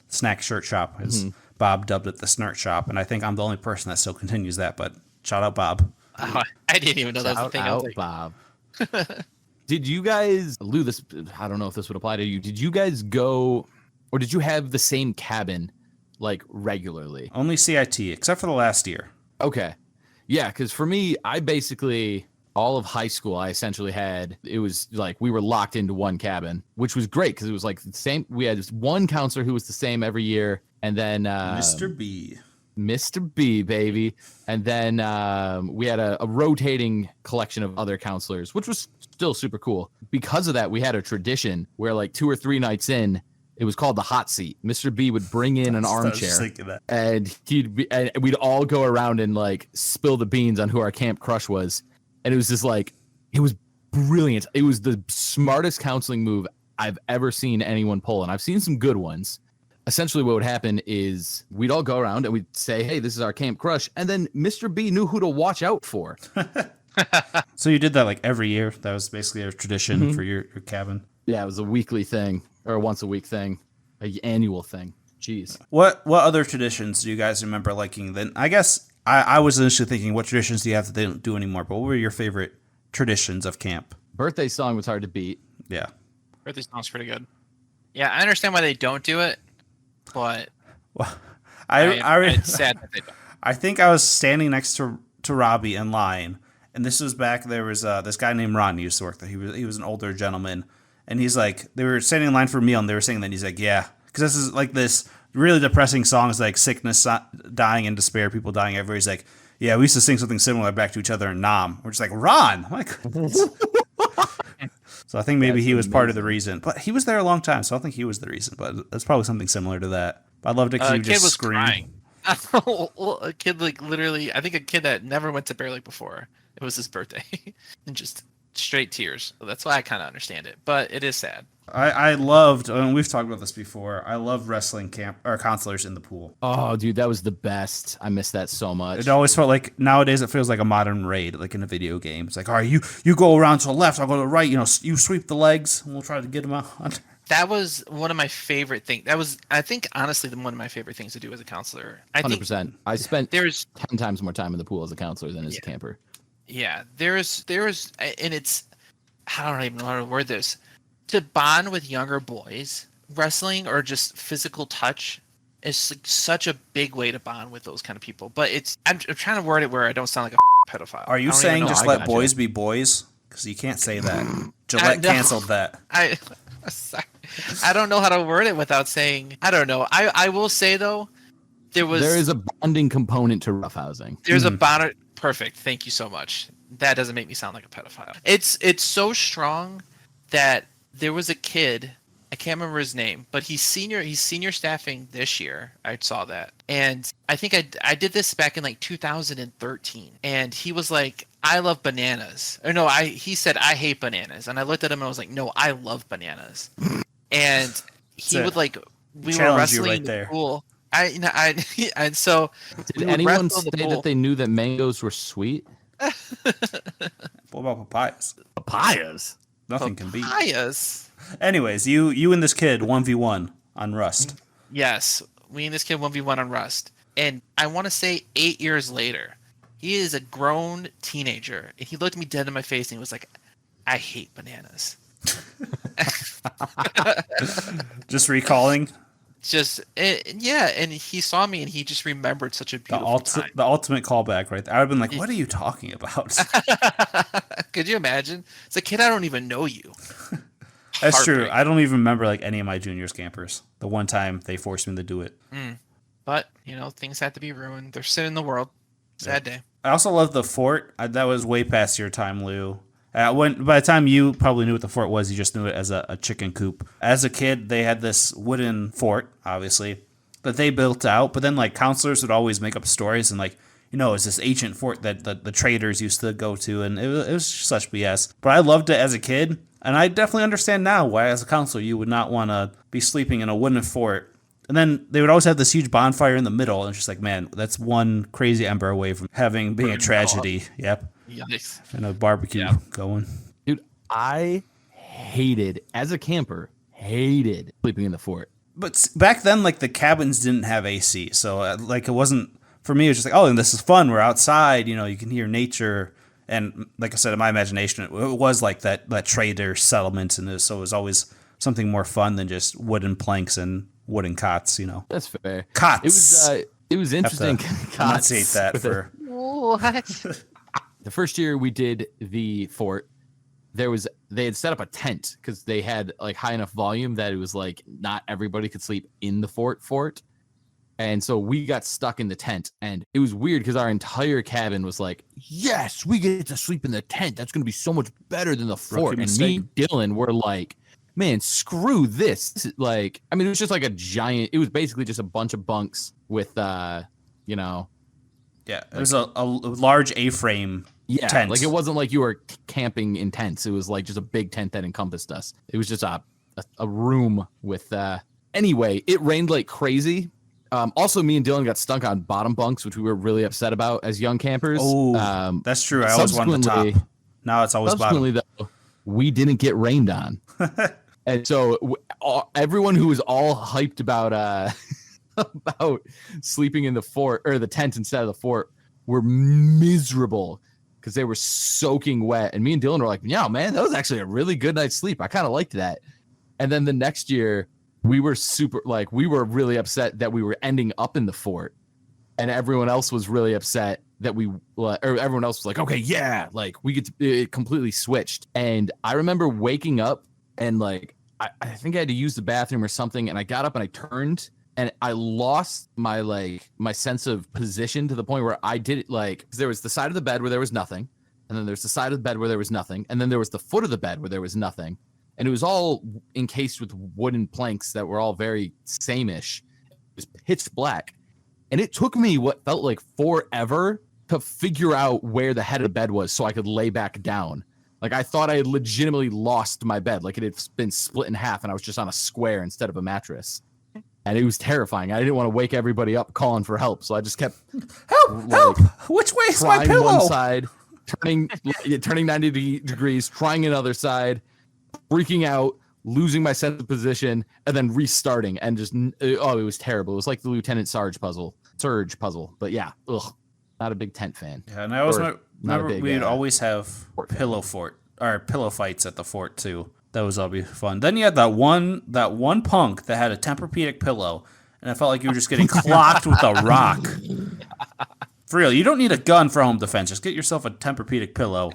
Snack Shirt Shop, as Bob dubbed it, the Snort Shop, and I think I'm the only person that still continues that. But shout out Bob. Oh, I didn't even know that was a thing. Shout out Bob. Did you guys, Lou, I don't know if this would apply to you. Did you guys go, or did you have the same cabin, like, regularly? Only CIT, except for the last year. Okay. Yeah, because for me, I basically, all of high school, I essentially had, it was like, we were locked into one cabin, which was great, because it was like the same, we had just one counselor who was the same every year, and then... Mr. B. Mr. B, baby. And then we had a rotating collection of other counselors, which was still super cool. Because of that, we had a tradition where like 2 or 3 nights in, it was called the hot seat. Mr. B would bring in an armchair, and we'd all go around and like spill the beans on who our camp crush was. And it was just like, it was brilliant. It was the smartest counseling move I've ever seen anyone pull. And I've seen some good ones. Essentially what would happen is we'd all go around and we'd say, hey, this is our camp crush. And then Mr. B knew who to watch out for. So you did that like every year? That was basically a tradition for your cabin? Yeah, it was a weekly thing or a once a week thing, an annual thing. Jeez. What other traditions do you guys remember liking? Then I guess I was initially thinking, what traditions do you have that they don't do anymore? But what were your favorite traditions of camp? Birthday song was hard to beat. Yeah. Birthday song's pretty good. Yeah, I understand why they don't do it. But it's sad that they don't. I think I was standing next to Robbie in line, and this was back. There was this guy named Ron who used to work there. He was an older gentleman, and he's like, they were standing in line for a meal, and they were saying that he's like, yeah, because this is like this really depressing songs like sickness, dying, and despair, people dying everywhere. He's like, yeah, we used to sing something similar back to each other in Nam. We're just like, Ron, I'm like. So I think maybe he was part of the reason, but he was there a long time, so I don't think he was the reason. But that's probably something similar to that. But I loved it because he just screamed. A kid like literally, I think a kid that never went to Bear Lake before. It was his birthday, and just straight tears. So that's why I kind of understand it, but it is sad. I loved, and we've talked about this before, I love wrestling camp or counselors in the pool. Oh, dude, that was the best. I miss that so much. It always felt like, nowadays it feels like a modern raid, like in a video game. It's like, all right, you go around to the left, I'll go to the right, you sweep the legs, and we'll try to get them out. That was one of my favorite things. That was, I think, honestly, one of my favorite things to do as a counselor. 100%. I spent 10 times more time in the pool as a counselor than as a camper. Yeah, there's, and it's, I don't even know how to word this. To bond with younger boys, wrestling or just physical touch It's like such a big way to bond with those kind of people. But I'm trying to word it where I don't sound like a pedophile. Are you saying just let boys be boys? Because you can't say that. Gillette canceled that. I don't know how to word it without saying, I don't know. I will say, though, there is a bonding component to roughhousing. There's a bond. Perfect. Thank you so much. That doesn't make me sound like a pedophile. It's so strong that there was a kid, I can't remember his name, but he's senior staffing this year. I saw that. And I think I did this back in like 2013. And he was like, I love bananas. Or no, he said, I hate bananas. And I looked at him and I was like, no, I love bananas. And he would like, we were wrestling in the pool. And so did anyone say that they knew that mangoes were sweet? What about papayas? Papayas? Nothing can beat. Papayas. Anyways, you and this kid 1v1 on Rust. Yes, me and this kid 1v1 on Rust. And I want to say 8 years later, he is a grown teenager, and he looked me dead in my face and he was like, I hate bananas. Just recalling. Yeah, and he saw me and he just remembered such a beautiful time. The ultimate callback right there. I would have been like, what are you talking about? Could you imagine? It's a kid, I don't even know you. That's true. I don't even remember like any of my juniors campers. The one time they forced me to do it. But, things had to be ruined. They're sin in the world. Sad day. I also love the fort. That was way past your time, Lou. By the time you probably knew what the fort was, you just knew it as a chicken coop. As a kid, they had this wooden fort, obviously, that they built out. But then, like, counselors would always make up stories and, like, it's this ancient fort that the traders used to go to, and it was such BS. But I loved it as a kid, and I definitely understand now why, as a counselor, you would not want to be sleeping in a wooden fort. And then they would always have this huge bonfire in the middle, and it's just like, man, that's one crazy ember away from being a tragedy. Yep. Yikes. And a barbecue going. Dude, I as a camper, hated sleeping in the fort. But back then, like, the cabins didn't have AC, so like it wasn't, for me, it was just like, oh, and this is fun. We're outside, you can hear nature. And like I said, in my imagination, it was like that trader settlement, and so it was always something more fun than just wooden planks and wooden cots. That's fair. Cots. It was interesting. Enunciate that for what? The first year we did the fort, they had set up a tent because they had like high enough volume that it was like not everybody could sleep in the fort. And so we got stuck in the tent, and it was weird because our entire cabin was like, yes, we get to sleep in the tent. That's going to be so much better than the fort. And me and Dylan were like, man, screw this. Like, I mean, it was just like it was basically just a bunch of bunks with, Yeah, it was a large A-frame tent. Like it wasn't like you were camping in tents. It was like just a big tent that encompassed us. It was just a room with, anyway, it rained like crazy. Also, me and Dylan got stuck on bottom bunks, which we were really upset about as young campers. Oh, that's true. I always wanted the top. Now it's always bottom. Subsequently, though, we didn't get rained on. And so everyone who was all hyped about about sleeping in the fort or the tent instead of the fort were miserable because they were soaking wet. And me and Dylan were like, yeah, man, that was actually a really good night's sleep. I kind of liked that. And then the next year, we were really upset that we were ending up in the fort, and everyone else was really upset that everyone else was like, okay, yeah, like it completely switched. And I remember waking up and like, I think I had to use the bathroom or something. And I got up and I turned and I lost my sense of position to the point where I did it like, there was the side of the bed where there was nothing. And then there's the side of the bed where there was nothing. And then there was the foot of the bed where there was nothing. And it was all encased with wooden planks that were all very same-ish. It was pitch black. And it took me what felt like forever to figure out where the head of the bed was so I could lay back down. Like, I thought I had legitimately lost my bed. Like, it had been split in half and I was just on a square instead of a mattress. And it was terrifying. I didn't want to wake everybody up calling for help. So I just kept... Help! Which way is my pillow? One side, turning 90 degrees, trying another side, freaking out, losing my sense of position, and then restarting, and just it was terrible. It was like the Lieutenant Surge puzzle. But yeah, not a big tent fan. Yeah, and I always remember we'd always have pillow fights at the fort too. That was always fun. Then you had that one punk that had a Tempur-Pedic pillow, and I felt like you were just getting clocked with a rock. For real, you don't need a gun for home defense. Just get yourself a Tempur-Pedic pillow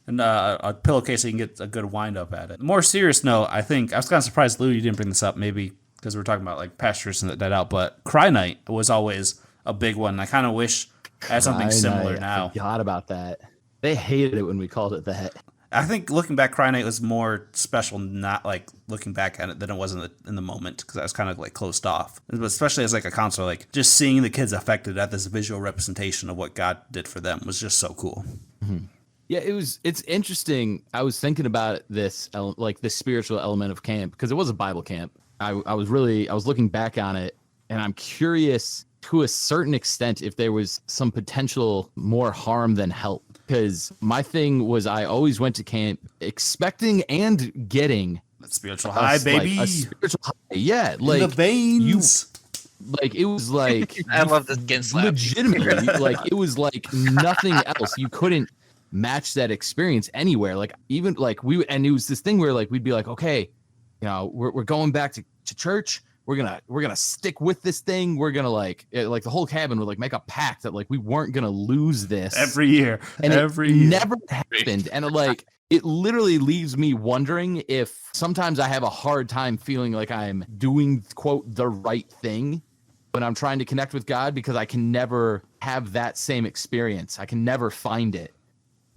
and a pillowcase so you can get a good wind up at it. More serious note, I think I was kind of surprised, Lou, you didn't bring this up. Maybe because we're talking about like pastors and that out, but Cry Night was always a big one. I kind of wish I had something similar now. I forgot about that. They hated it when we called it that. I think looking back, Cry Night was more special, not like looking back at it than it was in the moment, because I was kind of like closed off. But especially as like a counselor, like just seeing the kids affected at this visual representation of what God did for them was just so cool. Mm-hmm. Yeah, it's interesting. I was thinking about this, like the spiritual element of camp, because it was a Bible camp. I was looking back on it, and I'm curious to a certain extent if there was some potential more harm than help. Because my thing was I always went to camp expecting and getting that spiritual high, baby. Like a spiritual high. Yeah, like in the veins. Like it was like I love the skin slap. Legitimately, like it was like nothing else. You couldn't match that experience anywhere. Like even like and it was this thing where like we'd be like, okay, you know, we're going back to church. We're gonna stick with this thing. We're gonna like the whole cabin would like make a pact that like we weren't gonna lose this every year, and every year. Never happened. And it literally leaves me wondering if sometimes I have a hard time feeling like I'm doing quote the right thing when I'm trying to connect with God, because I can never have that same experience. I can never find it.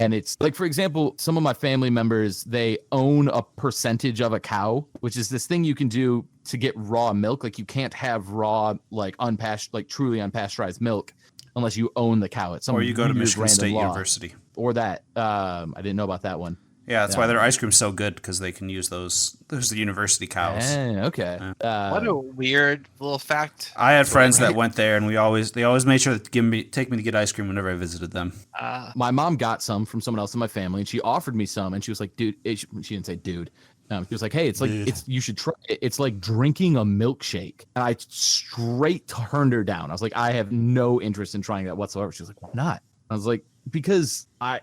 And it's like, for example, some of my family members, they own a percentage of a cow, which is this thing you can do to get raw milk. Like you can't have raw, like truly unpasteurized milk unless you own the cow. It's some or you go to Michigan State University. Or that. I didn't know about that one. Yeah, that's why their ice cream's so good, because they can use those are the university cows. Okay. What a weird little fact. I had friends that went there, and they always made sure to take me to get ice cream whenever I visited them. My mom got some from someone else in my family, and she offered me some, and she was like, "Dude," she didn't say "dude." She was like, "Hey, it's like you should try it. It's like drinking a milkshake." And I straight turned her down. I was like, "I have no interest in trying that whatsoever." She was like, "Why not?" I was like, "Because I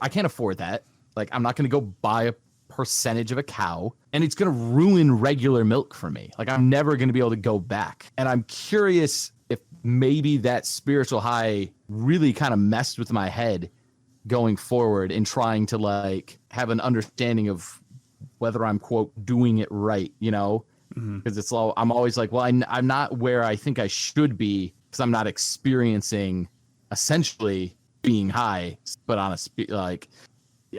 can't afford that. Like, I'm not going to go buy a percentage of a cow, and it's going to ruin regular milk for me. Like, I'm never going to be able to go back." And I'm curious if maybe that spiritual high really kind of messed with my head going forward in trying to like have an understanding of whether I'm quote doing it right, you know, because it's all, I'm always like, well, I'm not where I think I should be, because I'm not experiencing essentially being high, but on a like,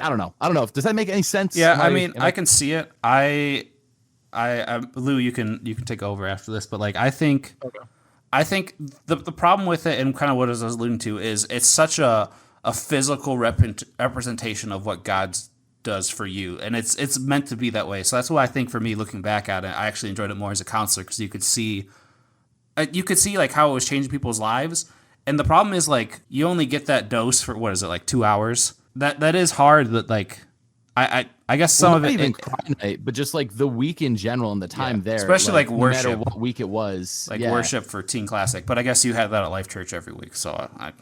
I don't know. Does that make any sense? Yeah, I can see it. I Lou, you can take over after this, but like I think the problem with it, and kind of what I was alluding to, is it's such a physical representation of what God does for you, and it's meant to be that way. So that's why I think for me, looking back at it, I actually enjoyed it more as a counselor, because you could see like how it was changing people's lives. And the problem is like you only get that dose for what is it, like 2 hours? That is hard. That like I guess some of it even Cry Night, but just like the week in general and the time there, especially like worship, no matter what week it was, like worship for Teen Classic. But I guess you had that at Life Church every week, so I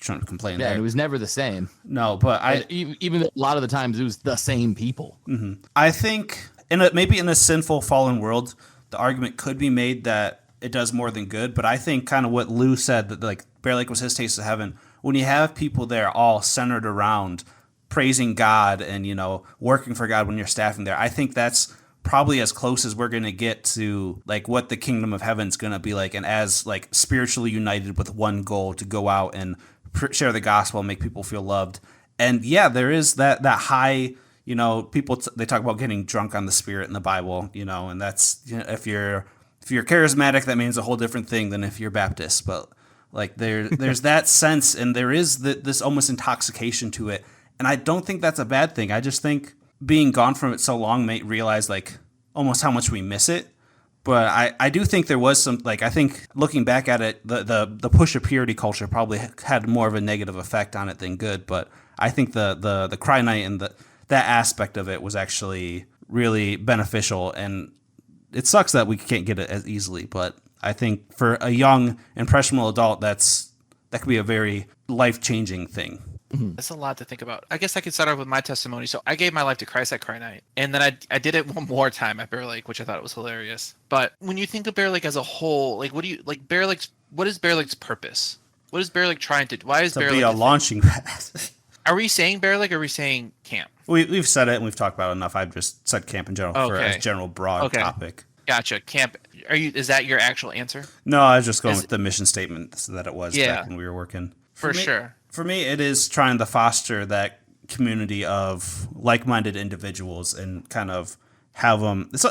shouldn't complain. Yeah, there. It was never the same. No, but even a lot of the times it was the same people. Mm-hmm. I think maybe in a sinful fallen world, the argument could be made that it does more than good. But I think kind of what Lou said, that like Bear Lake was his taste of heaven. When you have people there all centered around praising God and, you know, working for God when you're staffing there, I think that's probably as close as we're going to get to like what the kingdom of heaven's going to be like, and as like spiritually united with one goal to go out and share the gospel and make people feel loved. And yeah, there is that high, you know, people they talk about getting drunk on the Spirit in the Bible, you know, and that's, you know, if you're charismatic, that means a whole different thing than if you're Baptist. But like there's that sense, and there is this almost intoxication to it. And I don't think that's a bad thing. I just think being gone from it so long made realize like almost how much we miss it. But I do think there was some, like, I think looking back at it, the push of purity culture probably had more of a negative effect on it than good. But I think the Cry Night and that aspect of it was actually really beneficial. And it sucks that we can't get it as easily, but I think for a young, impressionable adult, that could be a very life-changing thing. That's a lot to think about. I guess I could start off with my testimony. So I gave my life to Christ at Cry Night, and then I did it one more time at Bear Lake, which I thought was hilarious. But when you think of Bear Lake as a whole, like, what do you like? Bear Lake's what is Bear Lake's purpose? What is Bear Lake trying to do? Why is Bear Lake be a launching pad? Are we saying Bear Lake or are we saying camp? We've said it and we've talked about it enough. I've just said camp in general for a general broad topic. Gotcha. Camp. Is that your actual answer? No, I was just going with the mission statement that it was back when we were working. For sure. For me, it is trying to foster that community of like-minded individuals and kind of have them. It's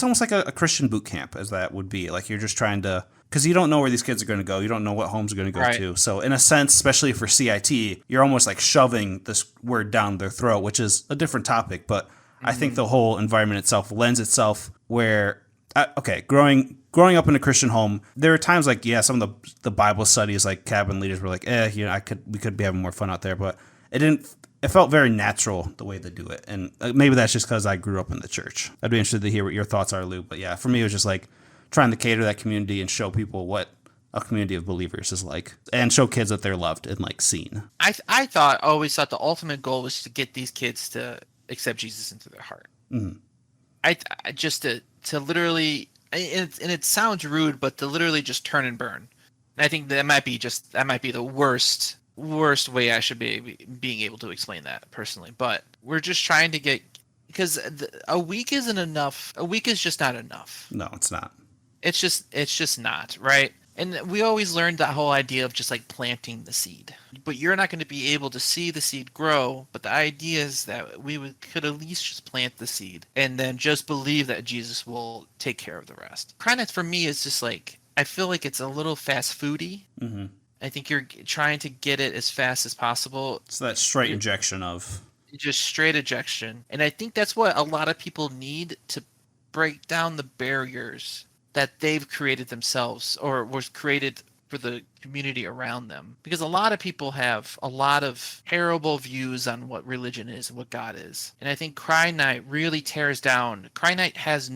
almost like a Christian boot camp, as that would be. Like, you're just trying to, because you don't know where these kids are going to go. You don't know what homes are going to go to. So in a sense, especially for CIT, you're almost like shoving this word down their throat, which is a different topic. But I think the whole environment itself lends itself where, growing up in a Christian home, there are times like, some of the Bible studies, like cabin leaders were like, we could be having more fun out there, but it felt very natural the way they do it. And maybe that's just because I grew up in the church. I'd be interested to hear what your thoughts are, Lou. But yeah, for me, it was just like trying to cater that community and show people what a community of believers is like, and show kids that they're loved and like seen. I always thought the ultimate goal was to get these kids to accept Jesus into their heart. Mm-hmm. I just to literally, and it sounds rude, but to literally just turn and burn. And I think that might be the worst way I should be being able to explain that personally. But we're just trying to get, because a week isn't enough. A week is just not enough. No, it's not. It's just not, right? And we always learned that whole idea of just like planting the seed. But you're not going to be able to see the seed grow. But the idea is that we could at least just plant the seed and then just believe that Jesus will take care of the rest. Cry Night for me is just like, I feel like it's a little fast foody. Mm-hmm. I think you're trying to get it as fast as possible. So that straight injection of... Just straight ejection. And I think that's what a lot of people need to break down the barriers that they've created themselves or was created for the community around them. Because a lot of people have a lot of terrible views on what religion is and what God is. And I think Cry Night really tears down. Cry Night has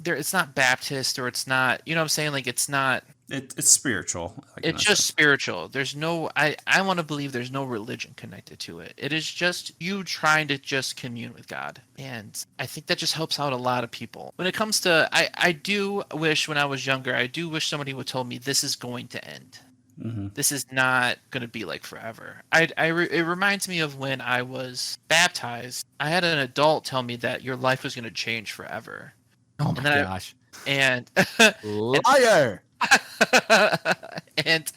it's not Baptist, or it's not, you know what I'm saying? Like, it's not... It's spiritual. It's just spiritual. There's no... I want to believe there's no religion connected to it. It is just you trying to just commune with God. And I think that just helps out a lot of people. When it comes to... I do wish when I was younger, I do wish somebody would tell me this is going to end. Mm-hmm. This is not going to be like forever. It reminds me of when I was baptized. I had an adult tell me that your life was going to change forever. Oh my gosh. And liar. and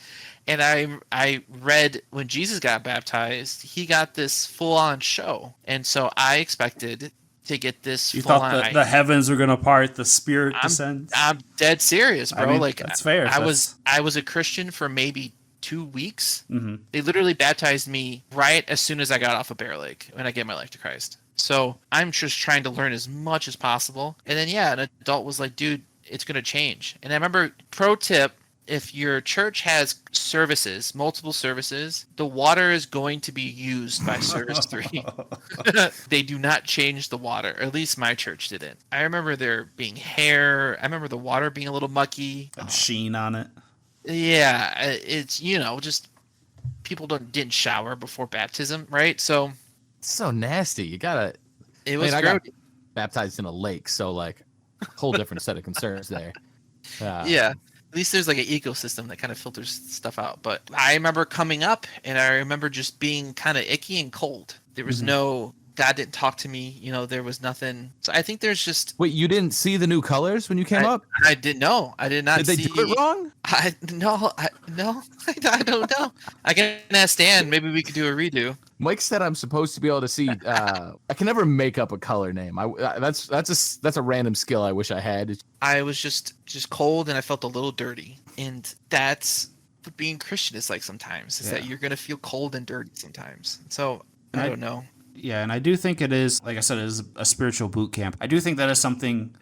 I read when Jesus got baptized, he got this full-on show, and so I expected to get this. You thought the heavens were gonna part, the Spirit descends. I'm dead serious, bro. I mean, like, that's fair. I was a Christian for maybe 2 weeks. Mm-hmm. They literally baptized me right as soon as I got off of Bear Lake when I gave my life to Christ. So I'm just trying to learn as much as possible. And then, an adult was like, dude, it's going to change. And I remember, pro tip, if your church has services, multiple services, the water is going to be used by service 3. They do not change the water. Or at least my church didn't. I remember there being hair. I remember the water being a little mucky. And sheen on it. Yeah, it's, just people didn't shower before baptism, right? So... So nasty. You gotta. It was. I got baptized in a lake, so like, whole different set of concerns there. Yeah, at least there's like an ecosystem that kind of filters stuff out. But I remember coming up, and I remember just being kind of icky and cold. There was no. God didn't talk to me. There was nothing. So I think there's just. Wait, you didn't see the new colors when you came up? I didn't know. I did not. Did they do it wrong? No. I don't know. I can ask Dan. Maybe we could do a redo. Mike said I'm supposed to be able to see. I can never make up a color name. That's a random skill I wish I had. I was just cold, and I felt a little dirty, and that's what being Christian is like sometimes. Is that you're gonna feel cold and dirty sometimes. So I don't know. Yeah, and I do think it is, like I said, it is a spiritual boot camp. I do think that is something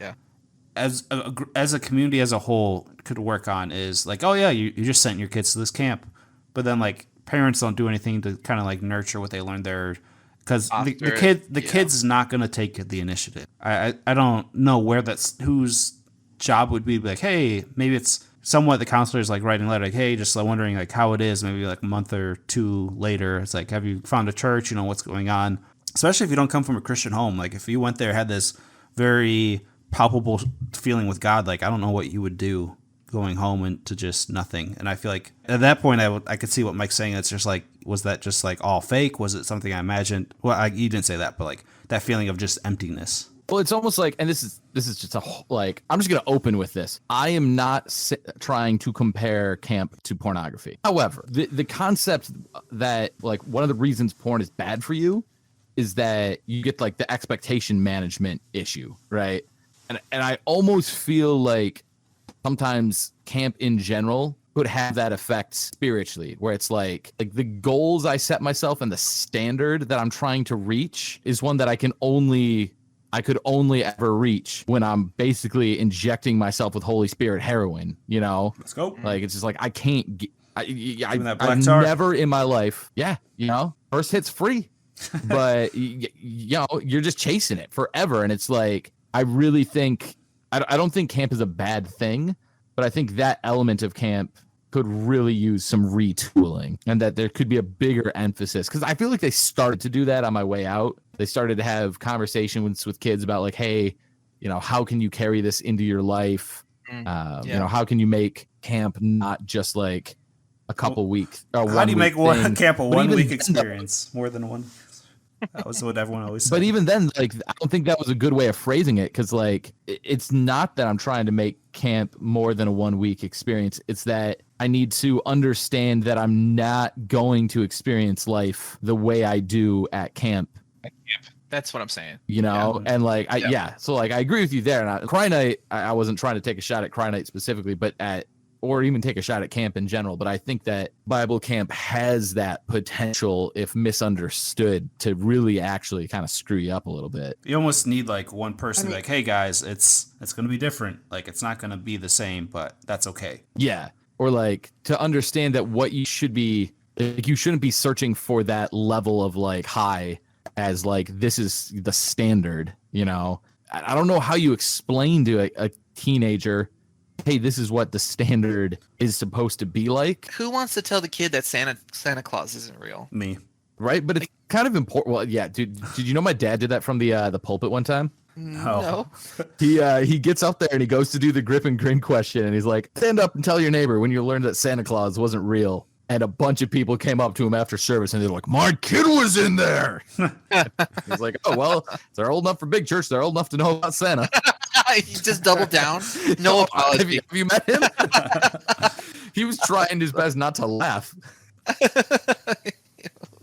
as a community as a whole could work on, is like, oh yeah, you just sent your kids to this camp, but then like parents don't do anything to kind of like nurture what they learned there, because the kid's is not going to take the initiative. I don't know where whose job would be like, hey, maybe it's somewhat the counselor is like writing a letter like, hey, just wondering like how it is, maybe like a month or two later. It's like, have you found a church? You know, what's going on? Especially if you don't come from a Christian home. Like if you went there, had this very palpable feeling with God, like I don't know what you would do going home into just nothing. And I feel like at that point I could see what Mike's saying. It's just like, was that just like all fake? Was it something I imagined? Well, you didn't say that, but like that feeling of just emptiness. Well, it's almost like, and this is just like, I'm just going to open with this. I am not trying to compare camp to pornography. However, the concept that like one of the reasons porn is bad for you is that you get like the expectation management issue, right? And I almost feel like sometimes camp in general could have that effect spiritually, where it's like the goals I set myself and the standard that I'm trying to reach is one that I could only ever reach when I'm basically injecting myself with Holy Spirit heroin, you know? Let's go. Like, it's just like, I can't get, I've never in my life. Yeah. You know, first hit's free, but you know, you're just chasing it forever. And it's like, I really think, I don't think camp is a bad thing, but I think that element of camp could really use some retooling, and that there could be a bigger emphasis, because I feel like they started to do that on my way out. They started to have conversations with kids about like, hey, you know, how can you carry this into your life? You know, how can you make camp not just like a couple weeks? How do you make one camp a 1 week experience more than one? That was what everyone always said. But even then, like, I don't think that was a good way of phrasing it, because like it's not that I'm trying to make camp more than a 1 week experience. It's that I need to understand that I'm not going to experience life the way I do at camp. That's what I'm saying. You know, and like, so like I agree with you there. And Cry Night, I wasn't trying to take a shot at Cry Night specifically, but or even take a shot at camp in general. But I think that Bible camp has that potential, if misunderstood, to really actually kind of screw you up a little bit. You almost need like one person to be like, hey guys, it's going to be different. Like it's not going to be the same, but that's okay. Yeah. Or like to understand that what you should be, like you shouldn't be searching for that level of like high as like, this is the standard, you know? I don't know how you explain to a teenager, hey, this is what the standard is supposed to be like. Who wants to tell the kid that Santa Claus isn't real? Me. Right? But it's kind of important. Well, yeah, dude, did you know my dad did that from the pulpit one time? No. He gets up there and he goes to do the grip and grin question, and he's like, stand up and tell your neighbor when you learned that Santa Claus wasn't real. And a bunch of people came up to him after service, and they're like, my kid was in there. He's like, oh, well, they're old enough for big church. They're old enough to know about Santa. He just doubled down. No apology. Have you met him? He was trying his best not to laugh.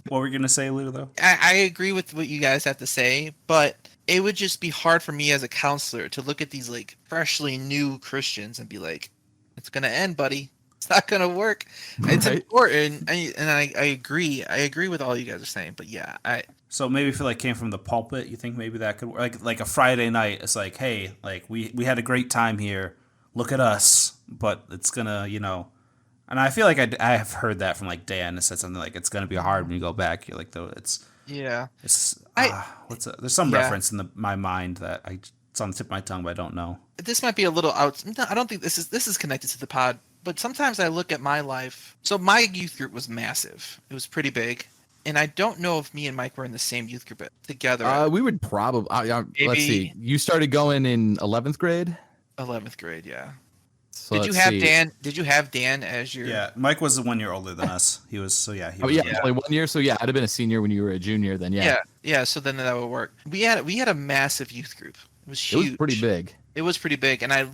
What were you going to say, Lou, though? I agree with what you guys have to say, but it would just be hard for me as a counselor to look at these like freshly new Christians and be like, it's going to end, buddy. It's not going to work. It's important. And I agree. I agree with all you guys are saying, but yeah, So maybe if it like came from the pulpit, you think maybe that could work? Like a Friday night, it's like, hey, like we had a great time here. Look at us, but it's gonna, you know. And I feel like I have heard that from like Dan. It said something like it's gonna be hard when you go back. You're like, though, it's there's some reference in my mind that it's on the tip of my tongue, but I don't know. This might be a little out. No, I don't think this is connected to the pod. But sometimes I look at my life. So my youth group was massive. It was pretty big. And I don't know if me and Mike were in the same youth group together. We would probably, let's see. You started going in 11th grade? 11th grade, yeah. So Did you have Dan as your... Yeah, Mike was 1 year older than us. He was, so yeah. Only 1 year. So yeah, I'd have been a senior when you were a junior then, yeah. Yeah, so then that would work. We had a massive youth group. It was huge. It was pretty big. It was pretty big. And I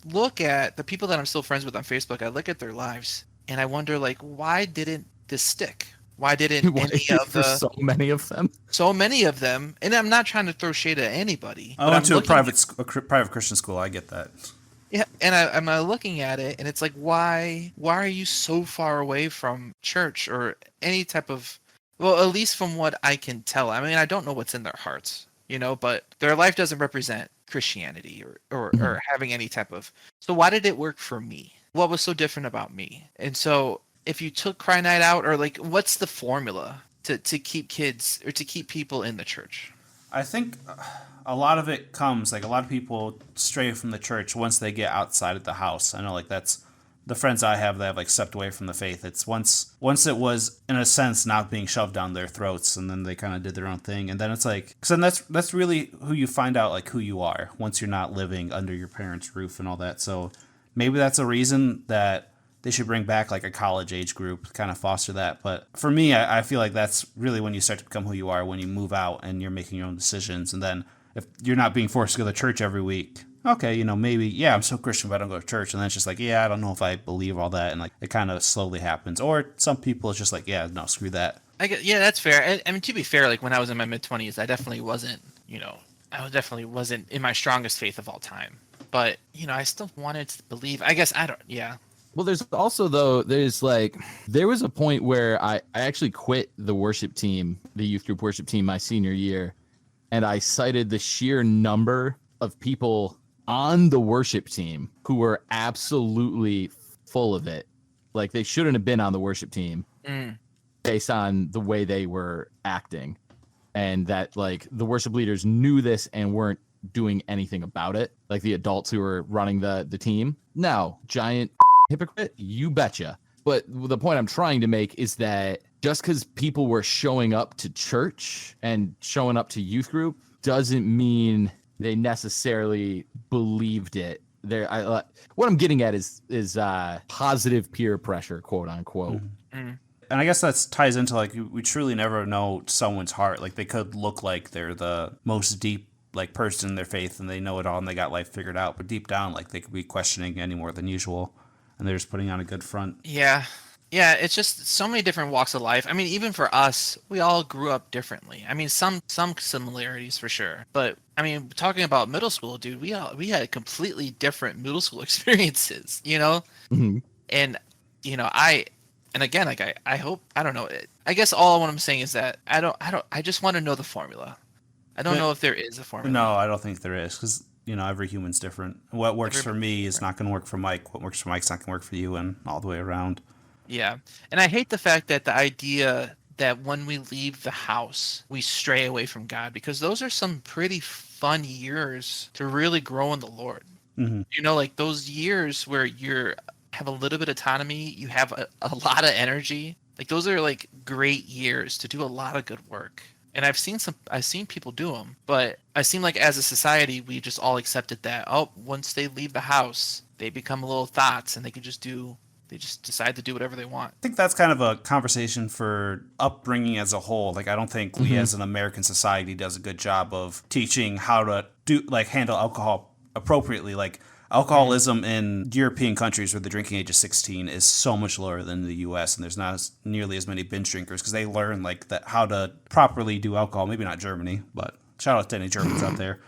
look at the people that I'm still friends with on Facebook, I look at their lives, and I wonder, like, why didn't this stick? Why didn't so many of them? So many of them, and I'm not trying to throw shade at anybody. I went to a private Christian school. I get that. Yeah, and I'm looking at it, and it's like, why are you so far away from church or any type of, well, at least from what I can tell. I mean, I don't know what's in their hearts, you know, but their life doesn't represent Christianity or having any type of. So why did it work for me? What was so different about me? And so if you took Cry Night out, or like, what's the formula to keep kids or to keep people in the church? I think a lot of it comes, like a lot of people stray from the church once they get outside of the house. I know like that's the friends I have that have like stepped away from the faith, it's once it was in a sense not being shoved down their throats, and then they kind of did their own thing, and then it's like, so that's really who you find out like who you are once you're not living under your parents' roof and all that. So maybe that's a reason that they should bring back like a college age group, kind of foster that. But for me, I feel like that's really when you start to become who you are, when you move out and you're making your own decisions. And then if you're not being forced to go to church every week, okay, you know, maybe, yeah, I'm so Christian, but I don't go to church. And then it's just like, yeah, I don't know if I believe all that. And like, it kind of slowly happens. Or some people, it's just like, yeah, no, screw that. Yeah, that's fair. I mean, to be fair, like when I was in my mid-20s, I definitely wasn't, I definitely wasn't in my strongest faith of all time. But, I still wanted to believe. I guess yeah. Well, there's also, though, there was a point where I actually quit the worship team, the youth group worship team, my senior year. And I cited the sheer number of people on the worship team who were absolutely full of it. Like, they shouldn't have been on the worship team based on the way they were acting. And that, like, the worship leaders knew this and weren't doing anything about it. Like, the adults who were running the team. No, giant hypocrite, you betcha. But the point I'm trying to make is that just because people were showing up to church and showing up to youth group doesn't mean they necessarily believed it. What I'm getting at is positive peer pressure, quote unquote. And I guess that ties into like we truly never know someone's heart. Like they could look like they're the most deep like person in their faith and they know it all and they got life figured out, but deep down like they could be questioning any more than usual. And they're just putting on a good front. Yeah, it's just so many different walks of life. I mean, even for us, we all grew up differently. I mean, some similarities for sure. But I mean, talking about middle school, dude, we had completely different middle school experiences, Mm-hmm. And again, like I hope, I don't know. I guess all what I'm saying is that I just want to know the formula. I don't know if there is a formula. No, I don't think there is because every human's different. What works for me is not going to work for Mike. What works for Mike's not going to work for you, and all the way around. Yeah. And I hate the fact that the idea that when we leave the house, we stray away from God, because those are some pretty fun years to really grow in the Lord. Mm-hmm. Like those years where you have a little bit of autonomy, you have a lot of energy. Like those are like great years to do a lot of good work. And I've seen people do them, but I seem like as a society, we just all accepted that, once they leave the house, they become little thoughts and they just decide to do whatever they want. I think that's kind of a conversation for upbringing as a whole. Like, I don't think we as an American society does a good job of teaching how to handle alcohol appropriately. Like, alcoholism in European countries where the drinking age is 16 is so much lower than the U.S. and there's not nearly as many binge drinkers because they learn like that how to properly do alcohol. Maybe not Germany, but shout out to any Germans out there.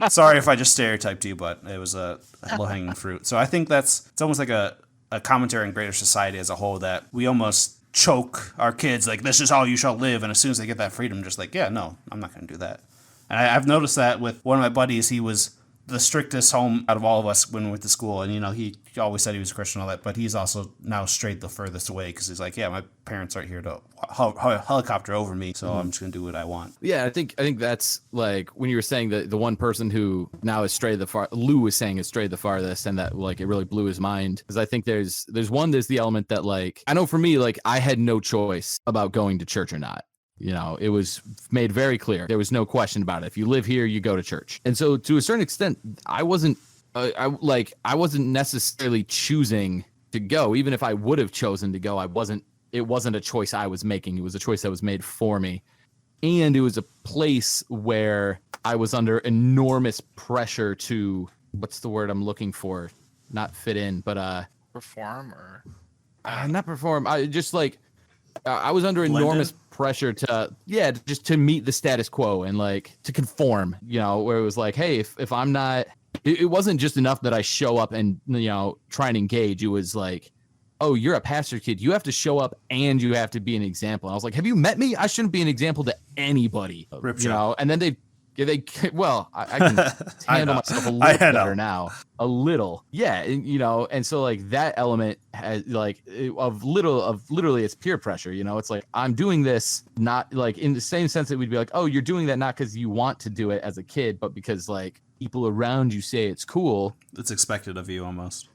Sorry if I just stereotyped you, but it was a low-hanging fruit. So I think it's almost like a commentary on greater society as a whole that we almost choke our kids like this is how you shall live, and as soon as they get that freedom, just like, yeah, no, I'm not going to do that. And I've noticed that with one of my buddies. He was the strictest home out of all of us when we went to school, and he always said he was a Christian and all that, but he's also now strayed the furthest away because he's like, yeah, my parents aren't here to helicopter over me, so I'm just gonna do what I want. Yeah, I think that's like when you were saying that the one person who now has strayed the far, Lou was saying has strayed the farthest, and that like it really blew his mind, because I think there's the element that like I know for me, like I had no choice about going to church or not. It was made very clear. There was no question about it. If you live here, you go to church. And so to a certain extent, I wasn't necessarily choosing to go. Even if I would have chosen to go, it wasn't a choice I was making. It was a choice that was made for me. And it was a place where I was under enormous pressure to, what's the word I'm looking for? Not fit in, but perform or not perform. I just like I was under enormous pressure to meet the status quo and like to conform, where it was like, hey, if I'm not, it wasn't just enough that I show up and, try and engage. It was like, oh, you're a pastor kid. You have to show up and you have to be an example. And I was like, have you met me? I shouldn't be an example to anybody, and then they I can handle myself a little better now, a little. Yeah. And so like that element has like of literally it's peer pressure, it's like, I'm doing this, not like in the same sense that we'd be like, oh, you're doing that not because you want to do it as a kid, but because like people around you say it's cool. It's expected of you almost.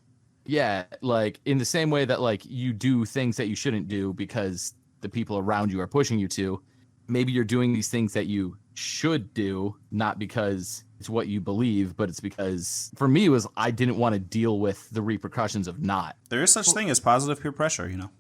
Yeah, like in the same way that like you do things that you shouldn't do because the people around you are pushing you to, maybe you're doing these things that you should do, not because it's what you believe, but it's because for me it was I didn't want to deal with the repercussions of not. There is such thing as positive peer pressure, you know.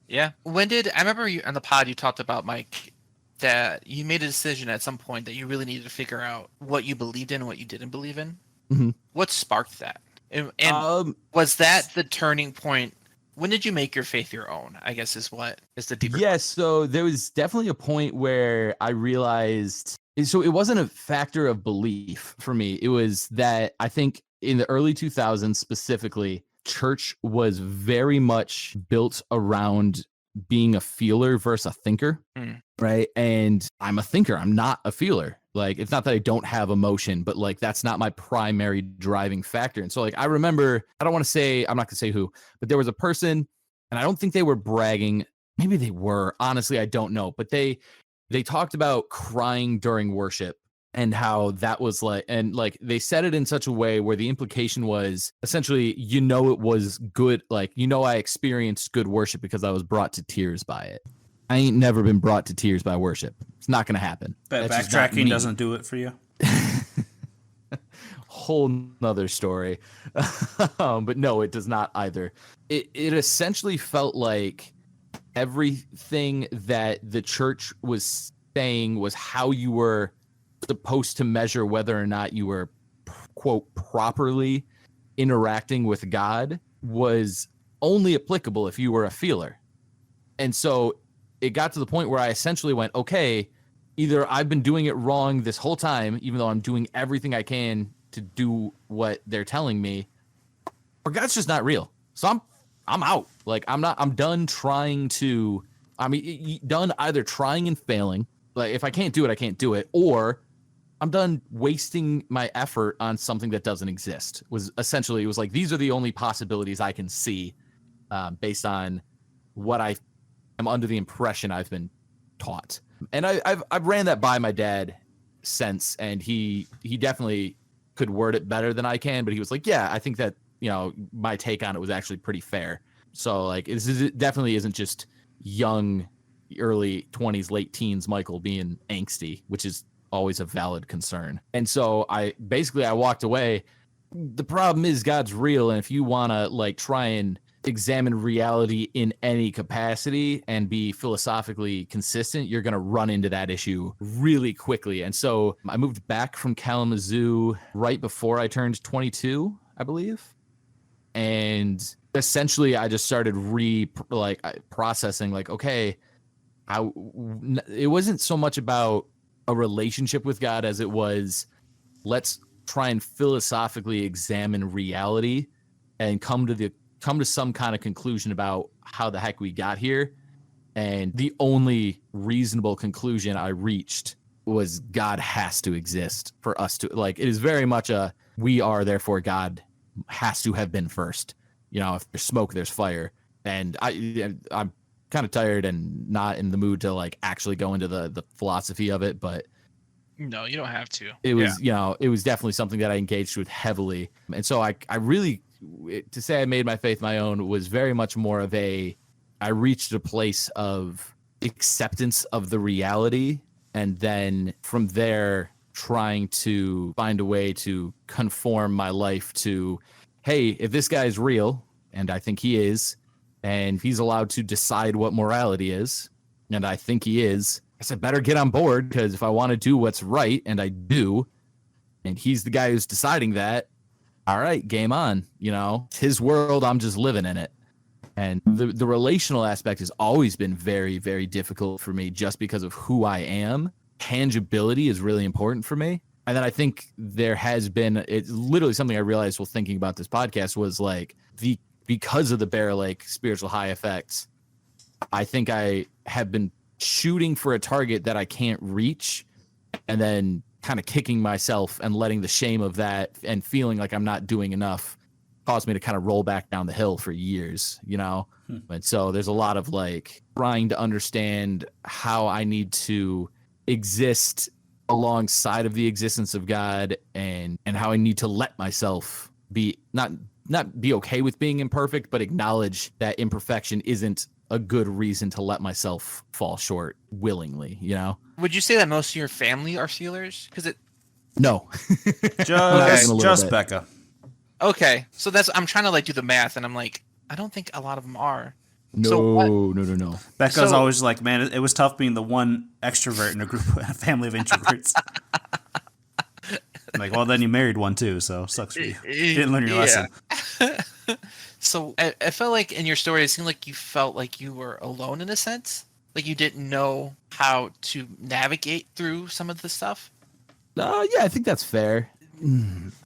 Yeah. I remember you on the pod you talked about, Mike, that you made a decision at some point that you really needed to figure out what you believed in and what you didn't believe in. Mm-hmm. What sparked that? And was that the turning point? When did you make your faith your own? I guess is the deeper. Yes, so there was definitely a point where I realized. So it wasn't a factor of belief for me. It was that I think in the early 2000s specifically, church was very much built around being a feeler versus a thinker, right? And I'm a thinker. I'm not a feeler. Like, it's not that I don't have emotion, but like that's not my primary driving factor. And so like I remember, I'm not gonna say who, but there was a person, and I don't think they were bragging. Maybe they were. Honestly, I don't know. But they talked about crying during worship and how that was like, and like they said it in such a way where the implication was essentially, it was good. Like, I experienced good worship because I was brought to tears by it. I ain't never been brought to tears by worship. It's not going to happen. That backtracking doesn't do it for you. Whole nother story. But no, it does not either. It essentially felt like everything that the church was saying was how you were supposed to measure whether or not you were, quote, properly interacting with God was only applicable if you were a feeler. And so it got to the point where I essentially went, okay, either I've been doing it wrong this whole time, even though I'm doing everything I can to do what they're telling me, or God's just not real. So I'm out. Like, I'm done trying to, done either trying and failing. Like, if I can't do it, I can't do it. Or I'm done wasting my effort on something that doesn't exist. It was like, these are the only possibilities I can see based on what I am under the impression I've been taught. And I've ran that by my dad since, and he definitely could word it better than I can, but he was like, yeah, I think that, my take on it was actually pretty fair. So like, it definitely isn't just young, early 20s, late teens Michael being angsty, which is always a valid concern. And so I walked away. The problem is God's real, and if you want to like try and examine reality in any capacity and be philosophically consistent, you're going to run into that issue really quickly. And so I moved back from Kalamazoo right before I turned 22, I believe. And essentially I just started processing like, okay, it wasn't so much about a relationship with God as it was, let's try and philosophically examine reality and come to some kind of conclusion about how the heck we got here. And the only reasonable conclusion I reached was God has to exist for us to, like, it is very much a we are, therefore God has to have been first. If there's smoke, there's fire. And I'm kind of tired and not in the mood to like actually go into the philosophy of it, but no, you don't have to. It was, it was definitely something that I engaged with heavily. And so I really, to say I made my faith my own was very much more of I reached a place of acceptance of the reality. And then from there, trying to find a way to conform my life to, hey, if this guy is real, and I think he is, and he's allowed to decide what morality is, and I think he is, I said, better get on board, because if I want to do what's right, and I do, and he's the guy who's deciding that, all right, game on. It's his world, I'm just living in it. And the relational aspect has always been very, very difficult for me just because of who I am. Tangibility is really important for me. And then I think there has been, it's literally something I realized while thinking about this podcast was like, because of the Bear Lake spiritual high effects, I think I have been shooting for a target that I can't reach, and then kind of kicking myself and letting the shame of that and feeling like I'm not doing enough caused me to kind of roll back down the hill for years, And so there's a lot of like trying to understand how I need to exist alongside of the existence of God, and how I need to let myself be, not not be okay with being imperfect, but acknowledge that imperfection isn't a good reason to let myself fall short willingly, you know? Would you say that most of your family are Steelers? Because No. just Becca. Okay, so I'm trying to like do the math, and I'm like, I don't think a lot of them are. No. Becca's always like, man, it was tough being the one extrovert in a family of introverts. I'm like, well, then you married one too, so sucks for you. You didn't learn your lesson. So I felt like in your story, it seemed like you felt like you were alone in a sense, like you didn't know how to navigate through some of the stuff. Yeah, I think that's fair.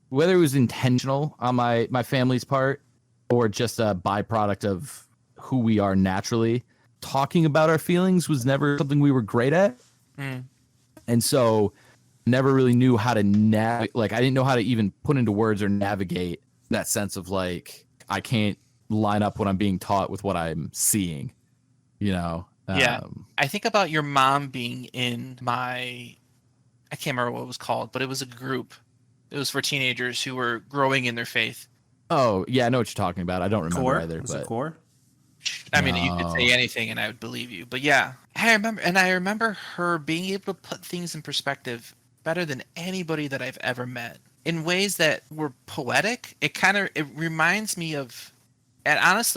Whether it was intentional on my family's part or just a byproduct of who we are naturally, talking about our feelings was never something we were great at. And so never really knew how to I didn't know how to even put into words or navigate that sense of like, I can't line up what I'm being taught with what I'm seeing, you know? Yeah. I think about your mom being in I can't remember what it was called, but it was a group. It was for teenagers who were growing in their faith. Oh, yeah, I know what you're talking about. I don't remember either. Was it Core? I mean, you could say anything and I would believe you. But yeah, I remember her being able to put things in perspective better than anybody that I've ever met in ways that were poetic. It honestly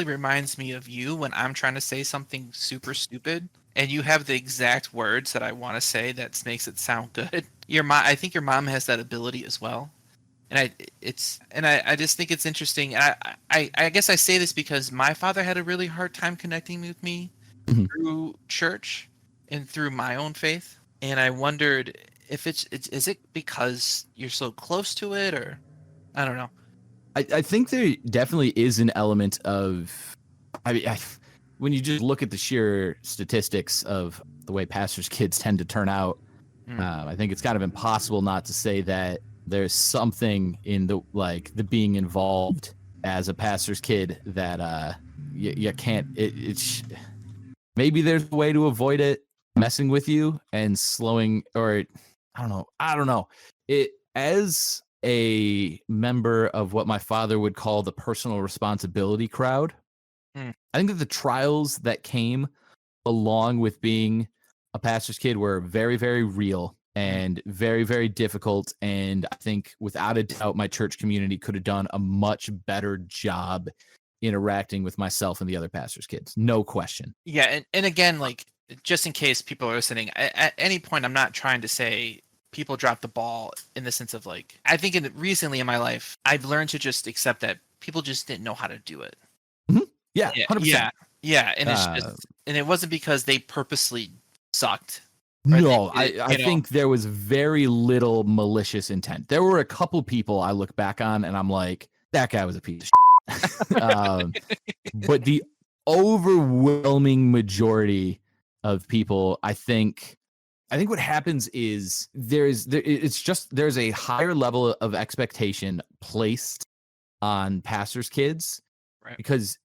reminds me of you when I'm trying to say something super stupid and you have the exact words that I want to say that makes it sound good. I think your mom has that ability as well. And I just think it's interesting. And I guess I say this because my father had a really hard time connecting with me through church and through my own faith. And I wondered if is it because you're so close to it, or I don't know. I think there definitely is an element of, when you just look at the sheer statistics of the way pastors' kids tend to turn out, I think it's kind of impossible not to say that there's something in the being involved as a pastor's kid that you can't. Maybe there's a way to avoid it messing with you and slowing, or I don't know. It as a member of what my father would call the personal responsibility crowd. I think that the trials that came along with being a pastor's kid were very, very real and very, very difficult. And I think without a doubt, my church community could have done a much better job interacting with myself and the other pastor's kids. No question. Yeah. And again, like, just in case people are listening, at any point, I'm not trying to say people drop the ball in the sense of like, I think recently in my life, I've learned to just accept that people just didn't know how to do it. Yeah. 100%. Yeah. And it's just, and it wasn't because they purposely sucked. No, I think there was very little malicious intent. There were a couple people I look back on and I'm like, that guy was a piece of shit. But the overwhelming majority of people, I think what happens is there's a higher level of expectation placed on pastors' kids, right? Because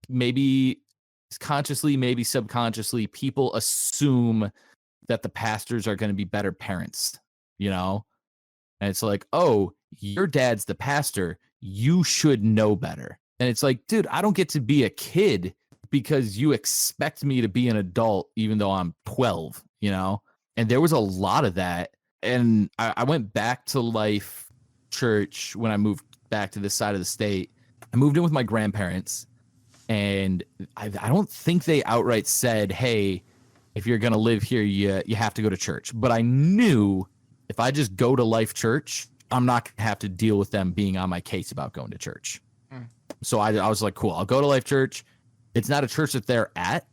maybe consciously, maybe subconsciously, people assume that the pastors are going to be better parents, you know? And it's like, oh, your dad's the pastor, you should know better. And it's like, dude, I don't get to be a kid because you expect me to be an adult even though I'm 12, you know? And there was a lot of that. And I went back to Life Church when I moved back to this side of the state. I moved in with my grandparents, and I don't think they outright said, hey, if you're going to live here, you have to go to church. But I knew if I just go to Life Church, I'm not going to have to deal with them being on my case about going to church. So I was like, cool, I'll go to Life Church. It's not a church that they're at.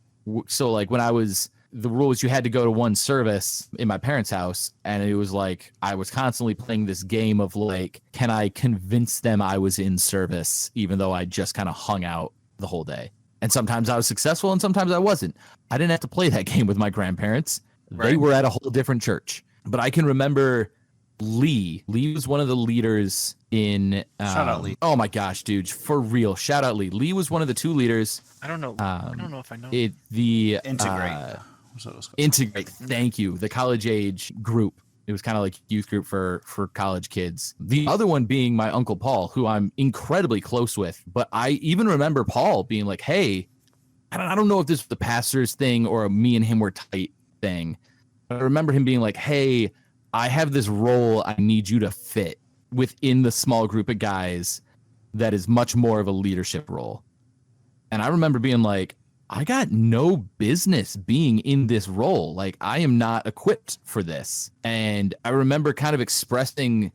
So like the rule was you had to go to one service in my parents' house. And it was like, I was constantly playing this game of like, can I convince them I was in service, even though I just kind of hung out the whole day? And sometimes I was successful and sometimes I wasn't. I didn't have to play that game with my grandparents. Right. They were at a whole different church. But I can remember Lee. Lee was one of the leaders in... shout out Lee. Oh my gosh, dude. For real. Shout out Lee. Lee was one of the two leaders. I don't know. I don't know if I know. Integrate. Integrate. Thank you. The college age group. It was kind of like youth group for college kids. The other one being my Uncle Paul, who I'm incredibly close with. But I even remember Paul being like, hey, I don't know if this was the pastor's thing or a me and him were tight thing. But I remember him being like, hey, I have this role I need you to fit within the small group of guys that is much more of a leadership role. And I remember being like, I got no business being in this role. Like, I am not equipped for this. And I remember kind of expressing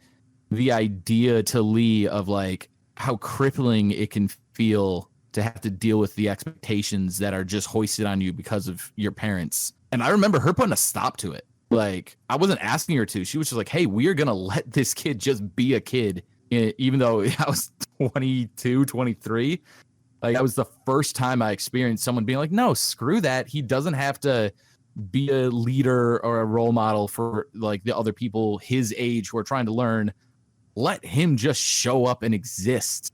the idea to Lee of like how crippling it can feel to have to deal with the expectations that are just hoisted on you because of your parents. And I remember her putting a stop to it. Like, I wasn't asking her to. She was just like, hey, we are going to let this kid just be a kid, even though I was 22, 23. Like, that was the first time I experienced someone being like, no, screw that. He doesn't have to be a leader or a role model for like the other people his age who are trying to learn. Let him just show up and exist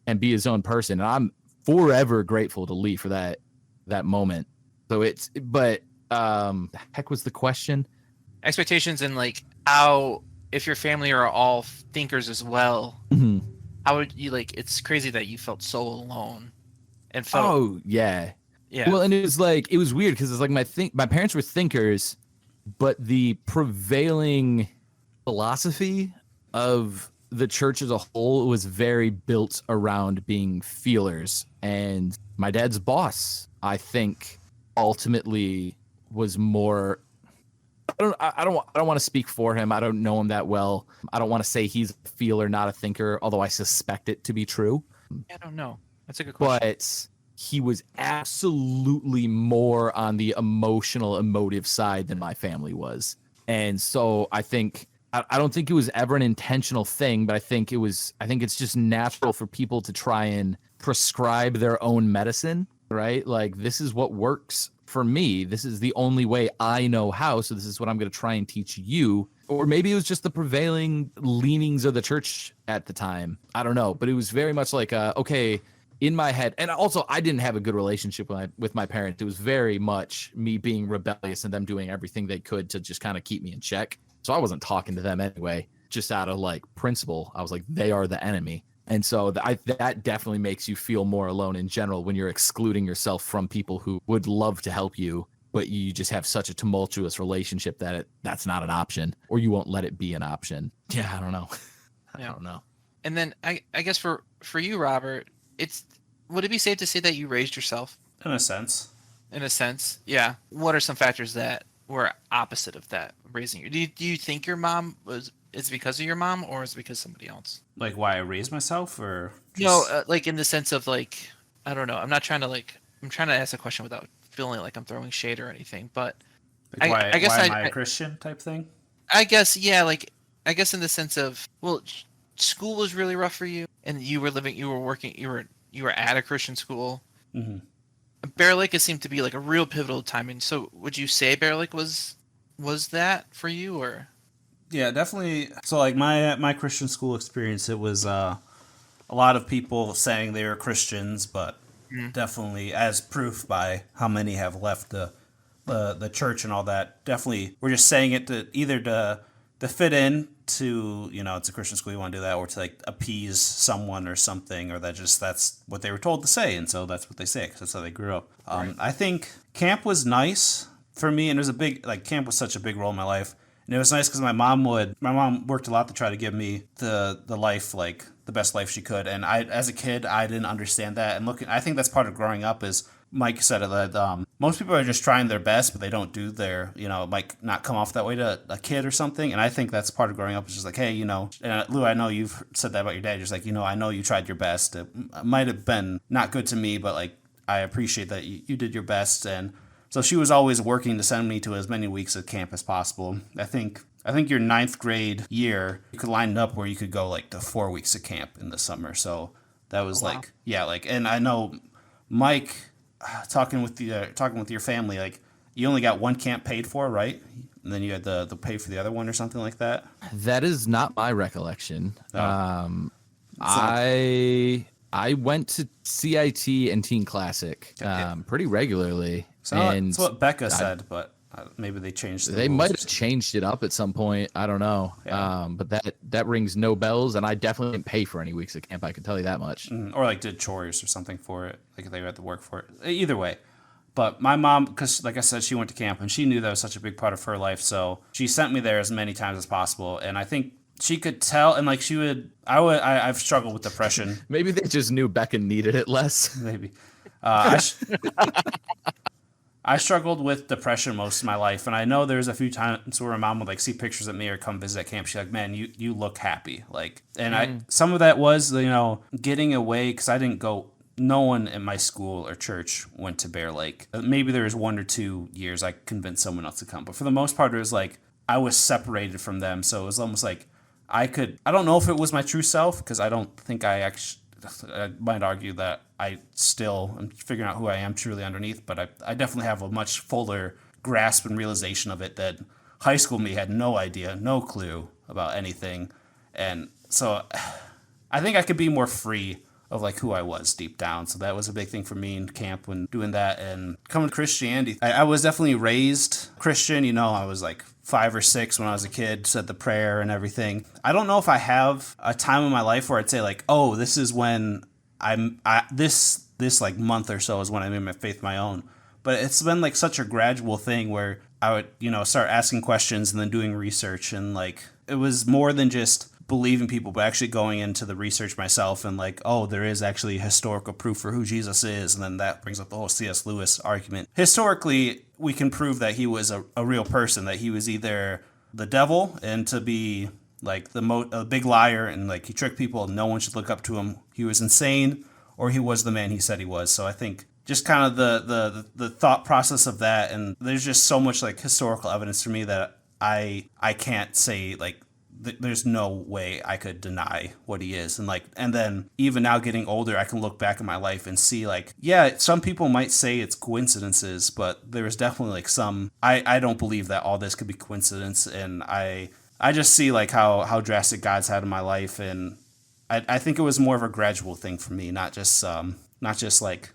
and be his own person. And I'm forever grateful to Lee for that moment. So but the heck was the question? Expectations and like how, if your family are all thinkers as well, how would you like? It's crazy that you felt so alone, and felt. Oh yeah. Well, and it was weird because it's like my parents were thinkers, but the prevailing philosophy of the church as a whole was very built around being feelers. And my dad's boss, I think, ultimately was more. I don't want to speak for him. I don't know him that well. I don't want to say he's a feeler, not a thinker, although I suspect it to be true. I don't know. That's a good question. But he was absolutely more on the emotive side than my family was. And so I don't think it was ever an intentional thing, but I think it's just natural for people to try and prescribe their own medicine, right? Like, this is what works for me. This is the only way I know how. So this is what I'm going to try and teach you. Or maybe it was just the prevailing leanings of the church at the time. I don't know. But it was very much like, okay, in my head. And also, I didn't have a good relationship with my parents. It was very much me being rebellious and them doing everything they could to just kind of keep me in check. So I wasn't talking to them anyway, just out of like principle. I was like, they are the enemy. And so that definitely makes you feel more alone in general when you're excluding yourself from people who would love to help you, but you just have such a tumultuous relationship that that's not an option, or you won't let it be an option. Yeah, I don't know. I don't know. And then I guess for you, Robert, would it be safe to say that you raised yourself? In a sense. In a sense, yeah. What are some factors that were opposite of that, raising you? Do you think your mom is because of your mom, or is it because of somebody else? Like why I raised myself, or just... No, like in the sense of like, I don't know. I'm trying to ask a question without feeling like I'm throwing shade or anything. But like I guess why am I a Christian type thing? I guess yeah. Like I guess in the sense of, well, school was really rough for you, and you were working, you were at a Christian school. Mm-hmm. Bear Lake has seemed to be like a real pivotal time. And so would you say Bear Lake was that for you, or? Yeah, definitely. So like my Christian school experience, it was a lot of people saying they were Christians, but definitely, as proof by how many have left the church and all that, definitely we're just saying it to either to fit in to, it's a Christian school, you want to do that, or to like appease someone or something, or that's what they were told to say, and so that's what they say because that's how they grew up. Right. I think camp was nice for me, and it was camp was such a big role in my life. And it was nice because my mom worked a lot to try to give me the life, like the best life she could. And as a kid, I didn't understand that. And I think that's part of growing up, is Mike said it, that most people are just trying their best, but they don't do it might not come off that way to a kid or something. And I think that's part of growing up, is just like, hey, and Lou, I know you've said that about your dad. Just like, I know you tried your best. It might have been not good to me, but like, I appreciate that you did your best. And so she was always working to send me to as many weeks of camp as possible. I think your 9th grade year, you could line it up where you could go like to 4 weeks of camp in the summer. So that was and I know Mike, talking with your family, like you only got one camp paid for, right? And then you had the pay for the other one or something like that. That is not my recollection. Oh. I went to CIT and Teen Classic pretty regularly. So that's what Becca said, but Maybe they changed the They rules. might have changed it up at some point. I don't know. Yeah. But that rings no bells, and I definitely didn't pay for any weeks of camp. I can tell you that much. Or like did chores or something for it. Like they had to work for it. Either way. But my mom, because like I said, she went to camp and she knew that was such a big part of her life. So she sent me there as many times as possible. And I think she could tell, and like I've struggled with depression. Maybe they just knew Becca needed it less. Maybe. I struggled with depression most of my life, and I know there's a few times where my mom would like see pictures of me or come visit at camp. She's like, "Man, you look happy." Like, and some of that was getting away because I didn't go. No one in my school or church went to Bear Lake. Maybe there was 1 or 2 years I convinced someone else to come, but for the most part, it was like I was separated from them, so it was almost like I don't know if it was my true self because I don't think I might argue that I still am figuring out who I am truly underneath, but I definitely have a much fuller grasp and realization of it that high school me had no idea, no clue about anything. And so I think I could be more free of like who I was deep down. So that was a big thing for me in camp when doing that and coming to Christianity. I was definitely raised Christian. I was like 5 or 6 when I was a kid, said the prayer and everything. I don't know if I have a time in my life where I'd say like, oh, this is when this like month or so is when I made my faith my own. But it's been like such a gradual thing where I would, start asking questions and then doing research, and like it was more than just believing people, but actually going into the research myself and like, oh, there is actually historical proof for who Jesus is. And then that brings up the whole C.S. Lewis argument. Historically, we can prove that he was a real person, that he was either the devil and to be like a big liar and like he tricked people and no one should look up to him. He was insane, or he was the man he said he was. So I think just kind of the thought process of that, and there's just so much like historical evidence for me that I can't say like there's no way I could deny what he is. And then even now getting older, I can look back in my life and see like, yeah, some people might say it's coincidences, but there's definitely like some, I don't believe that all this could be coincidence. And I just see like how drastic God's had in my life. And I think it was more of a gradual thing for me, not just like,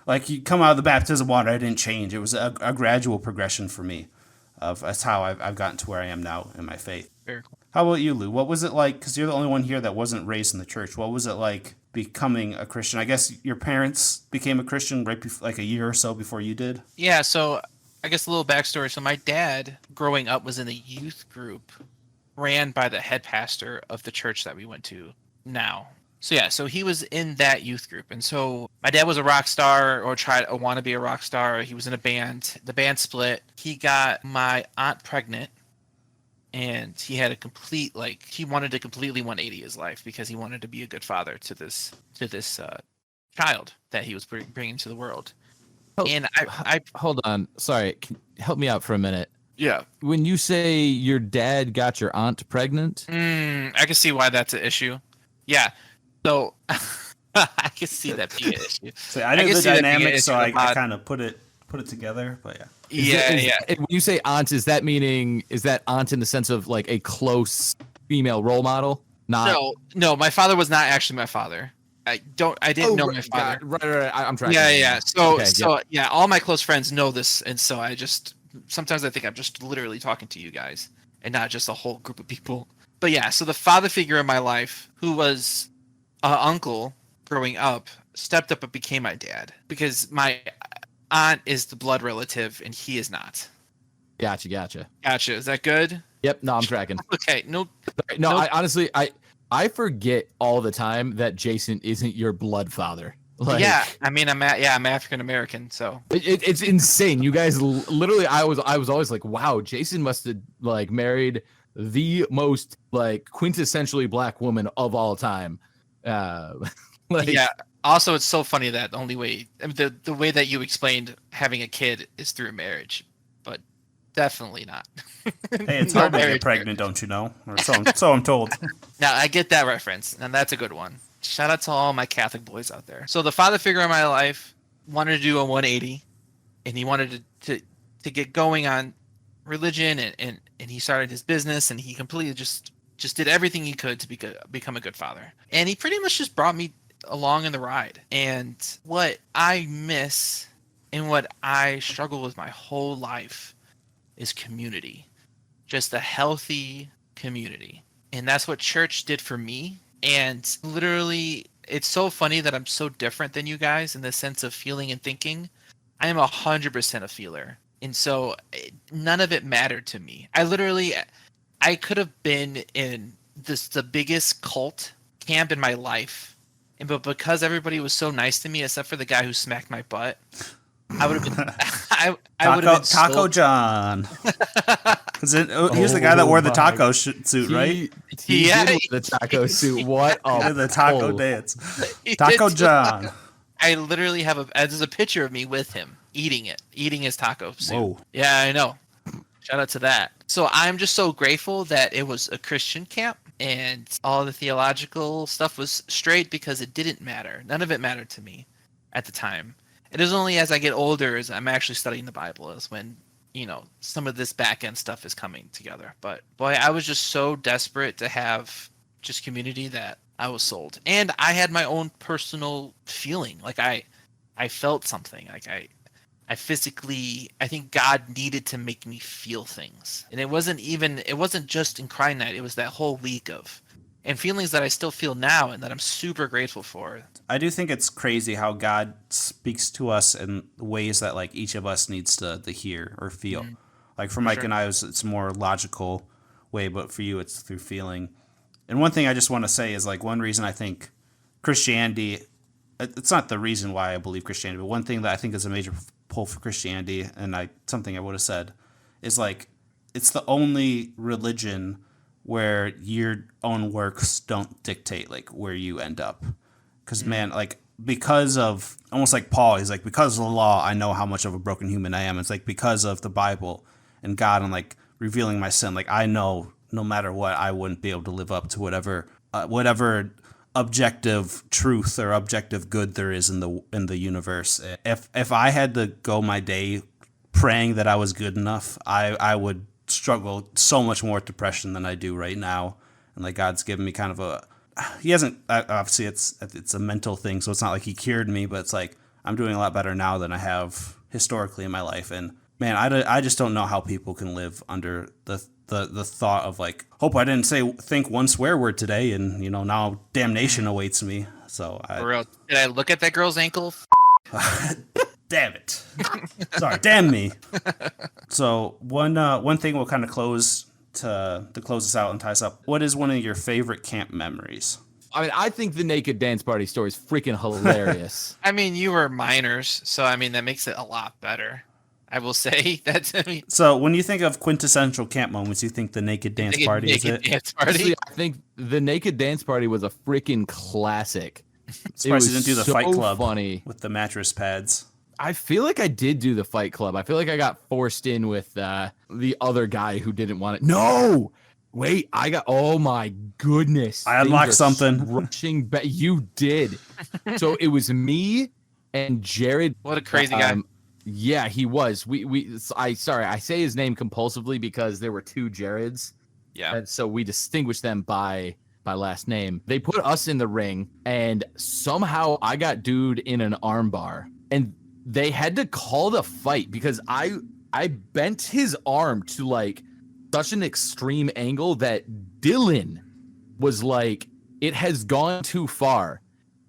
like you come out of the baptism water, I didn't change. It was a gradual progression for me. That's how I've gotten to where I am now in my faith. Very cool. How about you, Lou? What was it like? Because you're the only one here that wasn't raised in the church. What was it like becoming a Christian? I guess your parents became a Christian right like a year or so before you did. Yeah, so I guess a little backstory. So my dad, growing up, was in a youth group ran by the head pastor of the church that we went to now. So yeah, so he was in that youth group. And so my dad was a rock star or want to be a rock star. He was in a band. The band split. He got my aunt pregnant, and he had he wanted to completely 180 his life because he wanted to be a good father to this child that he was bringing to the world. And I hold on. Sorry. Help me out for a minute. Yeah. When you say your dad got your aunt pregnant? I can see why that's an issue. Yeah. So I can see that being an issue. So I knew the dynamics, so I kind of put it together. But yeah. Yeah. When you say aunt, is that aunt in the sense of like a close female role model? No. My father was not actually my father. I didn't know my father. Right. I'm trying. Yeah. So all my close friends know this, and so sometimes I think I'm just literally talking to you guys and not just a whole group of people. But yeah, so the father figure in my life, who was uncle growing up, stepped up and became my dad because my aunt is the blood relative and he is not. Gotcha. Is that good? Yep. No, I'm tracking. Okay. No. I honestly I forget all the time that Jason isn't your blood father. Like, yeah, I mean, I'm African American, so it's insane. You guys literally, I was always like, wow, Jason must have like married the most like quintessentially black woman of all time. Yeah. Also, it's so funny that the only way, the way that you explained having a kid is through marriage, but definitely not. Hey, it's hard to get pregnant, don't you know? Or so I'm told. Now I get that reference, and that's a good one. Shout out to all my Catholic boys out there. So the father figure in my life wanted to do a 180, and he wanted to get going on religion, and he started his business, and he completely just did everything he could to become a good father. And he pretty much just brought me along in the ride. And what I miss And what I struggle with my whole life is community. Just a healthy community. And that's what church did for me. And literally, it's so funny that I'm so different than you guys in the sense of feeling and thinking. I am 100% a feeler. And so none of it mattered to me. I could have been in the biggest cult camp in my life. But because everybody was so nice to me, except for the guy who smacked my butt, I would have been. I would have been Taco John. He was the guy that wore the taco suit, right? He did wear the taco suit. What the taco dance. Taco John. I literally have there's a picture of me with him eating his taco suit. Whoa. Yeah, I know. Shout out to that. So I'm just so grateful that it was a Christian camp and all the theological stuff was straight because it didn't matter. None of it mattered to me at the time. It is only as I get older as I'm actually studying the Bible is when, some of this back end stuff is coming together. But boy, I was just so desperate to have just community that I was sold. And I had my own personal feeling. Like I felt something. Like I think God needed to make me feel things. And it wasn't just in Cry Night. It was that whole week and feelings that I still feel now and that I'm super grateful for. I do think it's crazy how God speaks to us in ways that like each of us needs to hear or feel. Mm-hmm. Like for Mike and I, it's a more logical way, but for you, it's through feeling. And one thing I just want to say is like one reason I think Christianity, it's not the reason why I believe Christianity, but one thing that I think is a major pull for Christianity, and something I would have said, is like it's the only religion where your own works don't dictate like where you end up. Because man, like because of almost like Paul, he's like, because of the law, I know how much of a broken human I am. It's like because of the Bible and God and like revealing my sin, like I know no matter what, I wouldn't be able to live up to whatever objective truth or objective good there is in the universe. If I had to go my day praying that I was good enough, I would struggle so much more with depression than I do right now. And like God's given me kind of he hasn't, obviously it's a mental thing, so it's not like he cured me, but it's like I'm doing a lot better now than I have historically in my life. And man, I just don't know how people can live under the thought of like, hope I didn't think one swear word today, and now damnation awaits me. So For real, did I look at that girl's ankle? Damn it! Sorry, damn me. So one thing we'll kind of close to close us out and tie us up. What is one of your favorite camp memories? I mean, I think the naked dance party story is freaking hilarious. I mean, you were minors, so I mean that makes it a lot better. I will say that. So when you think of quintessential camp moments, you think the naked dance party is it? Dance party? Actually, I think the naked dance party was a freaking classic. Surprised you didn't do the Fight Club funny with the mattress pads. I feel like I did do the Fight Club. I feel like I got forced in with the other guy who didn't want it. No! Wait, oh my goodness. I unlocked something. Rushing back. You did. So it was me and Jared. What a crazy guy. Yeah, he was. I say his name compulsively because there were two Jareds. Yeah. And so we distinguished them by last name. They put us in the ring, and somehow I got dude in an armbar. And they had to call the fight because I bent his arm to like such an extreme angle that Dylan was like, it has gone too far.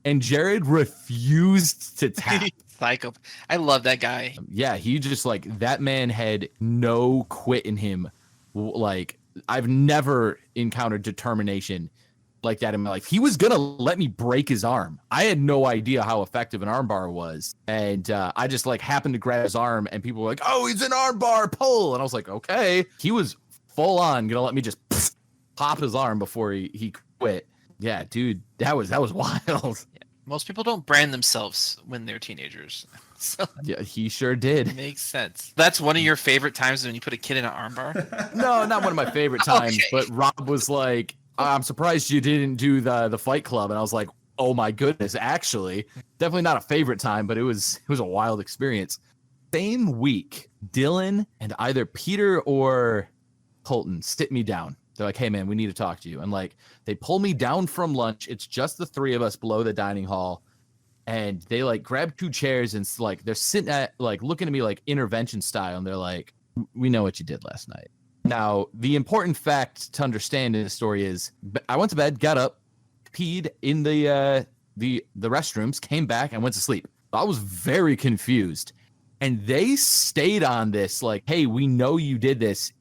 And Jared refused to tap. Psycho. I love that guy. Yeah, he just like, that man had no quit in him. Like, I've never encountered determination like that in my life. He was gonna let me break his arm. I had no idea how effective an armbar was, and I just like happened to grab his arm, and people were like, "Oh, he's an armbar pull," and I was like, "Okay." He was full on gonna let me just pop his arm before he quit. Yeah, dude, that was wild. Yeah. Most people don't brand themselves when they're teenagers. So yeah, he sure did. Makes sense. That's one of your favorite times when you put a kid in an armbar? No, not one of my favorite times. Okay. But Rob was like, I'm surprised you didn't do the Fight Club. And I was like, oh my goodness, actually. Definitely not a favorite time, but it was a wild experience. Same week, Dylan and either Peter or Colton sit me down. They're like, hey man, we need to talk to you. And like, they pull me down from lunch. It's just the three of us below the dining hall. and they like grab 2 chairs and like they're sitting at like looking at me like intervention style, and they're like, "We know what you did last night." Now, the important fact to understand in the story is I went to bed, got up, peed in the restrooms, came back, and went to sleep. I was very confused. And they stayed on this like, hey, we know you did this.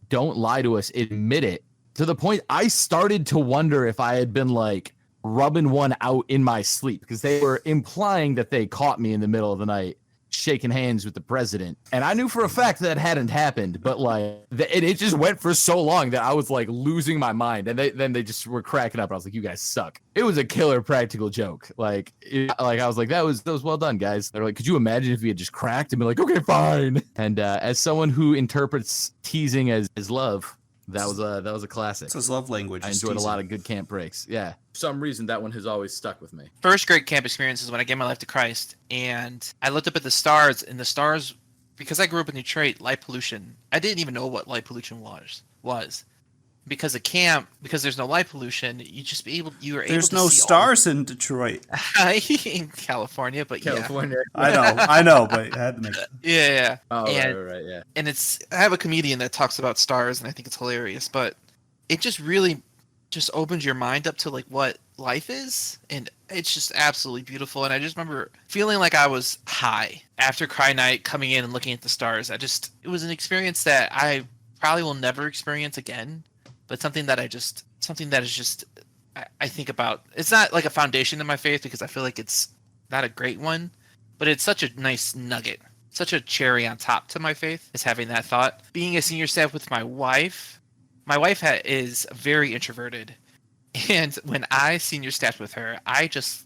Don't lie to us. Admit it. To the point I started to wonder if I had been like rubbing one out in my sleep, because they were implying that they caught me in the middle of the night shaking hands with the president, and I knew for a fact that hadn't happened, but like it just went for so long that I was like losing my mind, and they just were cracking up. I was like, you guys suck. It was a killer practical joke. Like I was like, that was well done, guys. They're like, could you imagine if we had just cracked and been like, okay, fine. And as someone who interprets teasing as love, that was a classic. It's his love language. I enjoyed a lot of good camp breaks. Yeah. For some reason, that one has always stuck with me. First great camp experience is when I gave my life to Christ, and I looked up at the stars, and the stars, because I grew up in Detroit, light pollution. I didn't even know what light pollution was. Because of camp, because there's no light pollution, you were able to There's no stars in Detroit. in California, but California. Yeah. I know, but I had to make it. Yeah. Oh, right, yeah. And I have a comedian that talks about stars, and I think it's hilarious, but it just really just opens your mind up to like what life is, and it's just absolutely beautiful. And I just remember feeling like I was high after Cry Night, coming in and looking at the stars. It was an experience that I probably will never experience again, but something that is just I think about. It's not like a foundation in my faith, because I feel like it's not a great one, but it's such a nice nugget, such a cherry on top to my faith, is having that thought. Being a senior staff with my wife is very introverted, and when I senior staffed with her, I just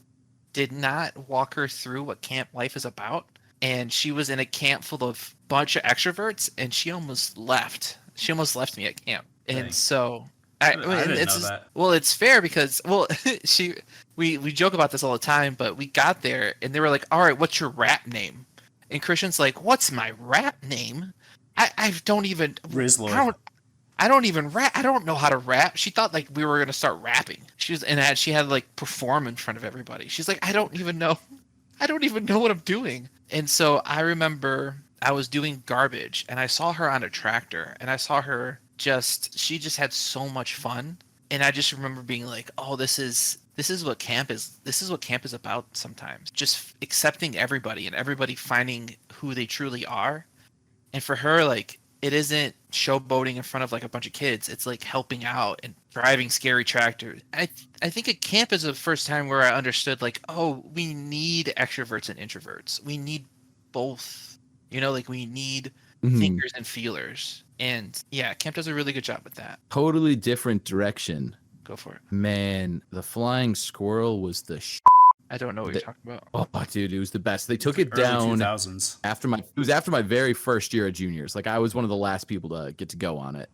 did not walk her through what camp life is about. And she was in a camp full of bunch of extroverts, and she almost left. She almost left me at camp. And Dang. so I didn't know that. Well, it's fair because we joke about this all the time, but we got there and they were like, "All right, what's your rap name?" And Christian's like, "What's my rap name? I don't even Rizzler. I don't even rap. I don't know how to rap." She thought like we were gonna start rapping. She had like perform in front of everybody. She's like, I don't even know what I'm doing. And so I remember I was doing garbage, and I saw her on a tractor, and I saw her she just had so much fun. And I just remember being like, oh, this is what camp is. This is what camp is about sometimes. Just accepting everybody and everybody finding who they truly are. And for her, like, it isn't showboating in front of like a bunch of kids. It's like helping out and driving scary tractors. I think at camp is the first time where I understood like, oh, we need extroverts and introverts. We need both. Like we need thinkers and feelers. And yeah, camp does a really good job with that. Totally different direction. Go for it. Man, the flying squirrel was the I don't know what you're talking about. Oh, dude, it was the best. They took it Early down 2000s. after my very first year of juniors. Like I was one of the last people to get to go on it.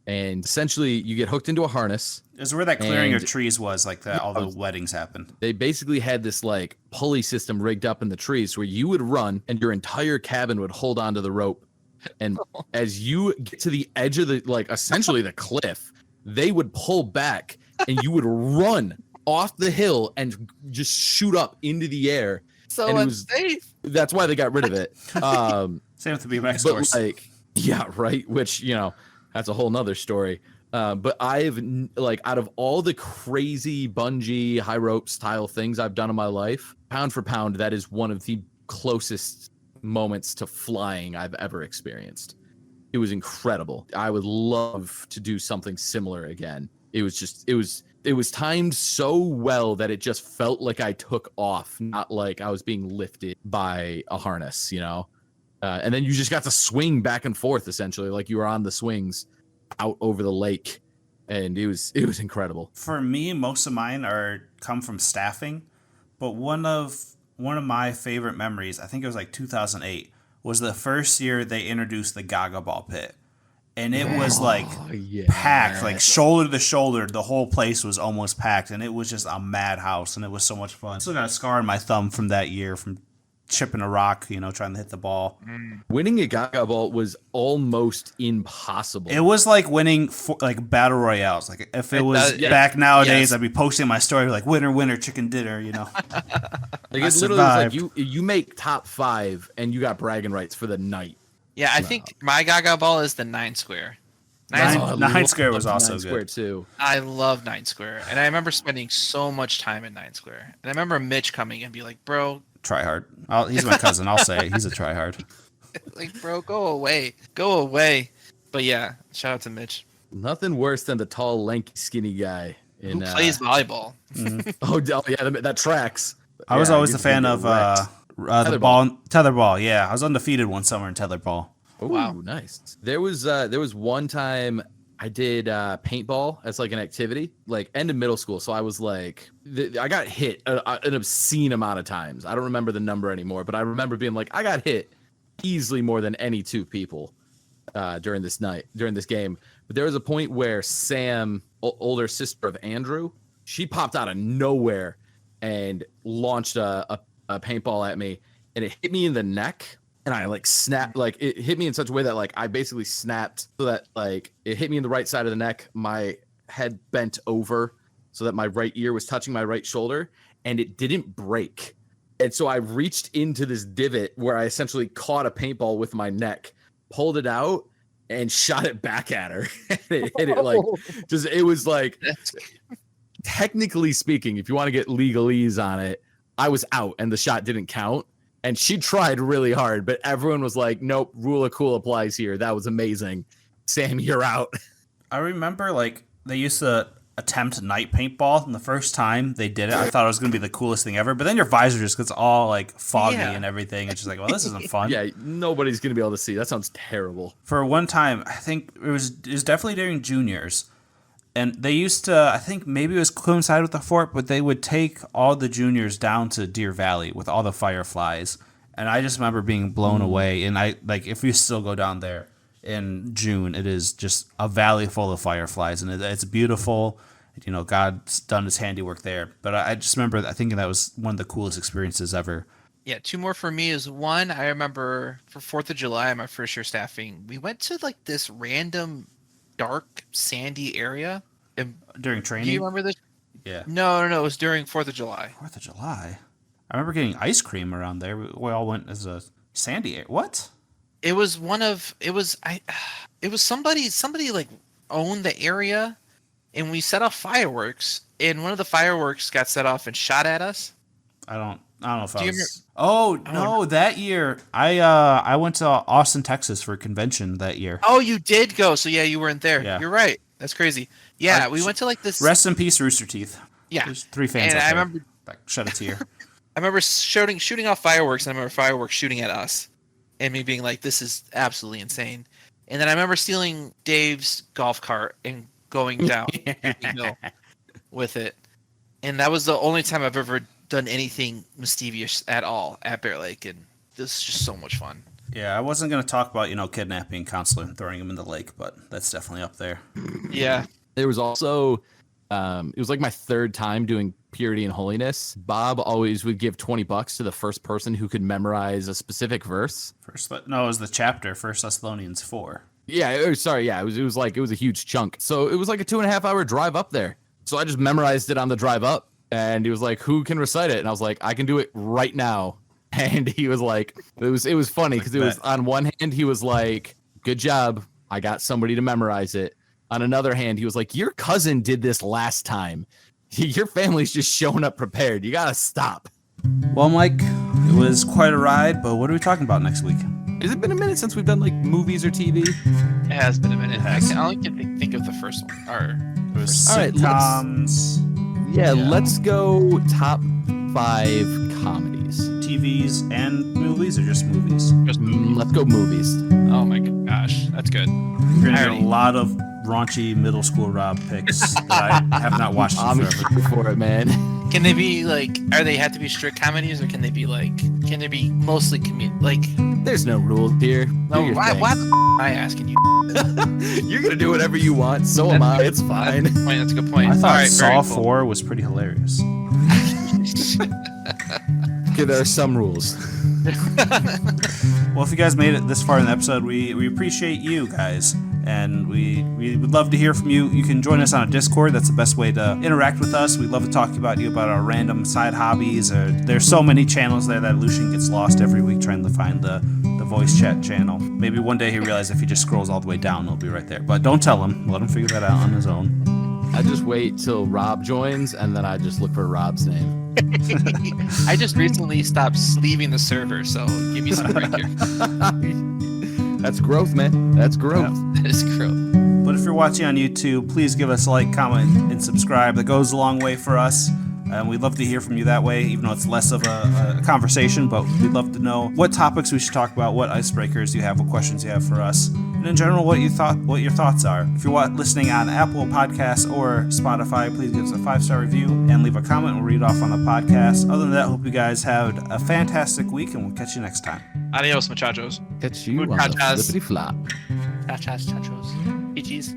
And essentially you get hooked into a harness. It was where that clearing of trees was, like that all the weddings happened. They basically had this like pulley system rigged up in the trees where you would run and your entire cabin would hold onto the rope. And as you get to the edge of the, like essentially the cliff, they would pull back and you would run off the hill and just shoot up into the air. So and unsafe. That's why they got rid of it. Same with the BMX but course. like, yeah, right. Which, that's a whole nother story. But I've like, out of all the crazy bungee high rope style things I've done in my life, pound for pound, that is one of the closest moments to flying I've ever experienced. It was incredible. I would love to do something similar again. It was timed so well that it just felt like I took off, not like I was being lifted by a harness, and then you just got to swing back and forth essentially like you were on the swings out over the lake, and it was incredible. For me, most of mine come from staffing, but one of my favorite memories, I think it was like 2008, was the first year they introduced the Gaga Ball pit. And it was like packed, like shoulder to shoulder. The whole place was almost packed, and it was just a madhouse, and it was so much fun. Still got a scar on my thumb from that year, from chipping a rock, trying to hit the ball. Winning a Gaga Ball was almost impossible. It was like winning like battle royales. Like if it was back nowadays, I'd be posting my story like winner, winner, chicken dinner. Like it literally was like you make top 5 and you got bragging rights for the night. Yeah, I think my Gaga Ball is the 9 square. 9 square was also 9 good. Square too. I love 9 square, and I remember spending so much time in 9 square. And I remember Mitch coming and be like, "Bro, try hard." He's my cousin. I'll say it. He's a try hard. like, bro, go away. But yeah, shout out to Mitch. Nothing worse than the tall, lanky, skinny guy who plays volleyball. Oh yeah, that tracks. I was always a fan of the tetherball. Yeah, I was undefeated one summer in tetherball. Oh, wow. Nice. There was one time I did paintball as like an activity, like end of middle school. So I was like, I got hit an obscene amount of times. I don't remember the number anymore, but I remember being like, I got hit easily more than any 2 people during this game. But there was a point where Sam, older sister of Andrew, she popped out of nowhere and launched a paintball at me, and it hit me in the neck. And I like snapped, like it hit me in such a way that like I basically snapped so that like it hit me in the right side of the neck. My head bent over so that my right ear was touching my right shoulder, and it didn't break. And so I reached into this divot where I essentially caught a paintball with my neck, pulled it out, and shot it back at her. And it hit it like it was like, technically speaking, if you want to get legalese on it, I was out and the shot didn't count. And she tried really hard, but everyone was like, nope, rule of cool applies here. That was amazing. Sam, you're out. I remember like they used to attempt night paintball, and the first time they did it, I thought it was going to be the coolest thing ever. But then your visor just gets all like foggy and everything. It's just like, well, this isn't fun. Yeah, nobody's going to be able to see. That sounds terrible. For one time, I think it was definitely during juniors. And they used to, I think maybe it was coincide with the fort, but they would take all the juniors down to Deer Valley with all the fireflies. And I just remember being blown away. And if you still go down there in June, it is just a valley full of fireflies. And it's beautiful. God's done his handiwork there. But I just remember thinking that was one of the coolest experiences ever. Yeah, 2 more for me is one. I remember for 4th of July, my first year staffing, we went to like this random dark sandy area during training. Do you remember this? Yeah. No. It was during 4th of July. 4th of July. I remember getting ice cream around there. We all went as a sandy area. What? It was somebody like owned the area, and we set off fireworks, and one of the fireworks got set off and shot at us. I don't know if I was. Oh no! That year, I went to Austin, Texas for a convention that year. Oh, you did go. So yeah, you weren't there. Yeah. You're right. That's crazy. Yeah, we went to like this. Rest in peace, Rooster Teeth. Yeah, there's 3 fans. And out I there. remember shed a tear. I remember shooting off fireworks, and I remember fireworks shooting at us, and me being like, "This is absolutely insane." And then I remember stealing Dave's golf cart and going down with it, and that was the only time I've ever done anything mischievous at all at Bear Lake, and this is just so much fun. Yeah, I wasn't going to talk about, kidnapping Counselor and throwing him in the lake, but that's definitely up there. Yeah. There was also, it was like my 3rd time doing Purity and Holiness. Bob always would give $20 to the first person who could memorize a specific verse. It was the chapter, 1 Thessalonians 4. Yeah, it was a huge chunk. So it was like a 2.5 hour drive up there. So I just memorized it on the drive up, and he was like, "Who can recite it?" And I was like, "I can do it right now." And he was like, it was funny because it was on one hand, he was like, "Good job. I got somebody to memorize it." On another hand, he was like, "Your cousin did this last time. Your family's just showing up prepared. You got to stop." Well, Mike, it was quite a ride, but what are we talking about next week? Has it been a minute since we've done like movies or TV? It has been a minute. I only can think of the first one. It was sitcoms. Let's go top 5 comedies. TVs and movies, or just movies? Just movies. Let's go movies. Oh my gosh, that's good. We're gonna get a lot of raunchy middle school Rob picks that I have not watched I'm in forever. here for it, man. Can they be like? Are they have to be strict comedies, or can they be like? Can they be mostly like? There's no rules here. No, why the am I asking you? You're gonna do whatever you want. So am I. It's fine. That's a good point. I thought All right, Saw very cool. 4 was pretty hilarious. Okay, there are some rules. Well, if you guys made it this far in the episode, we appreciate you guys. And we would love to hear from you. You can join us on a Discord. That's the best way to interact with us. We'd love to talk about you about our random side hobbies. There's so many channels there that Lucian gets lost every week trying to find the voice chat channel. Maybe one day he realizes if he just scrolls all the way down, it'll be right there. But don't tell him. Let him figure that out on his own. I just wait till Rob joins, and then I just look for Rob's name. I just recently stopped leaving the server, so give me some break here. That's growth, man. That's growth. That is growth. But if you're watching on YouTube, please give us a like, comment, and subscribe. That goes a long way for us. And we'd love to hear from you that way, even though it's less of a conversation. But we'd love to know what topics we should talk about, what icebreakers you have, what questions you have for us, and in general, what your thoughts are. If you're listening on Apple Podcasts or Spotify, please give us a 5-star review and leave a comment. We'll read it off on the podcast. Other than that, hope you guys have a fantastic week, and we'll catch you next time. Adios, muchachos. Catch you on the flippity flop. Chachos. GG's.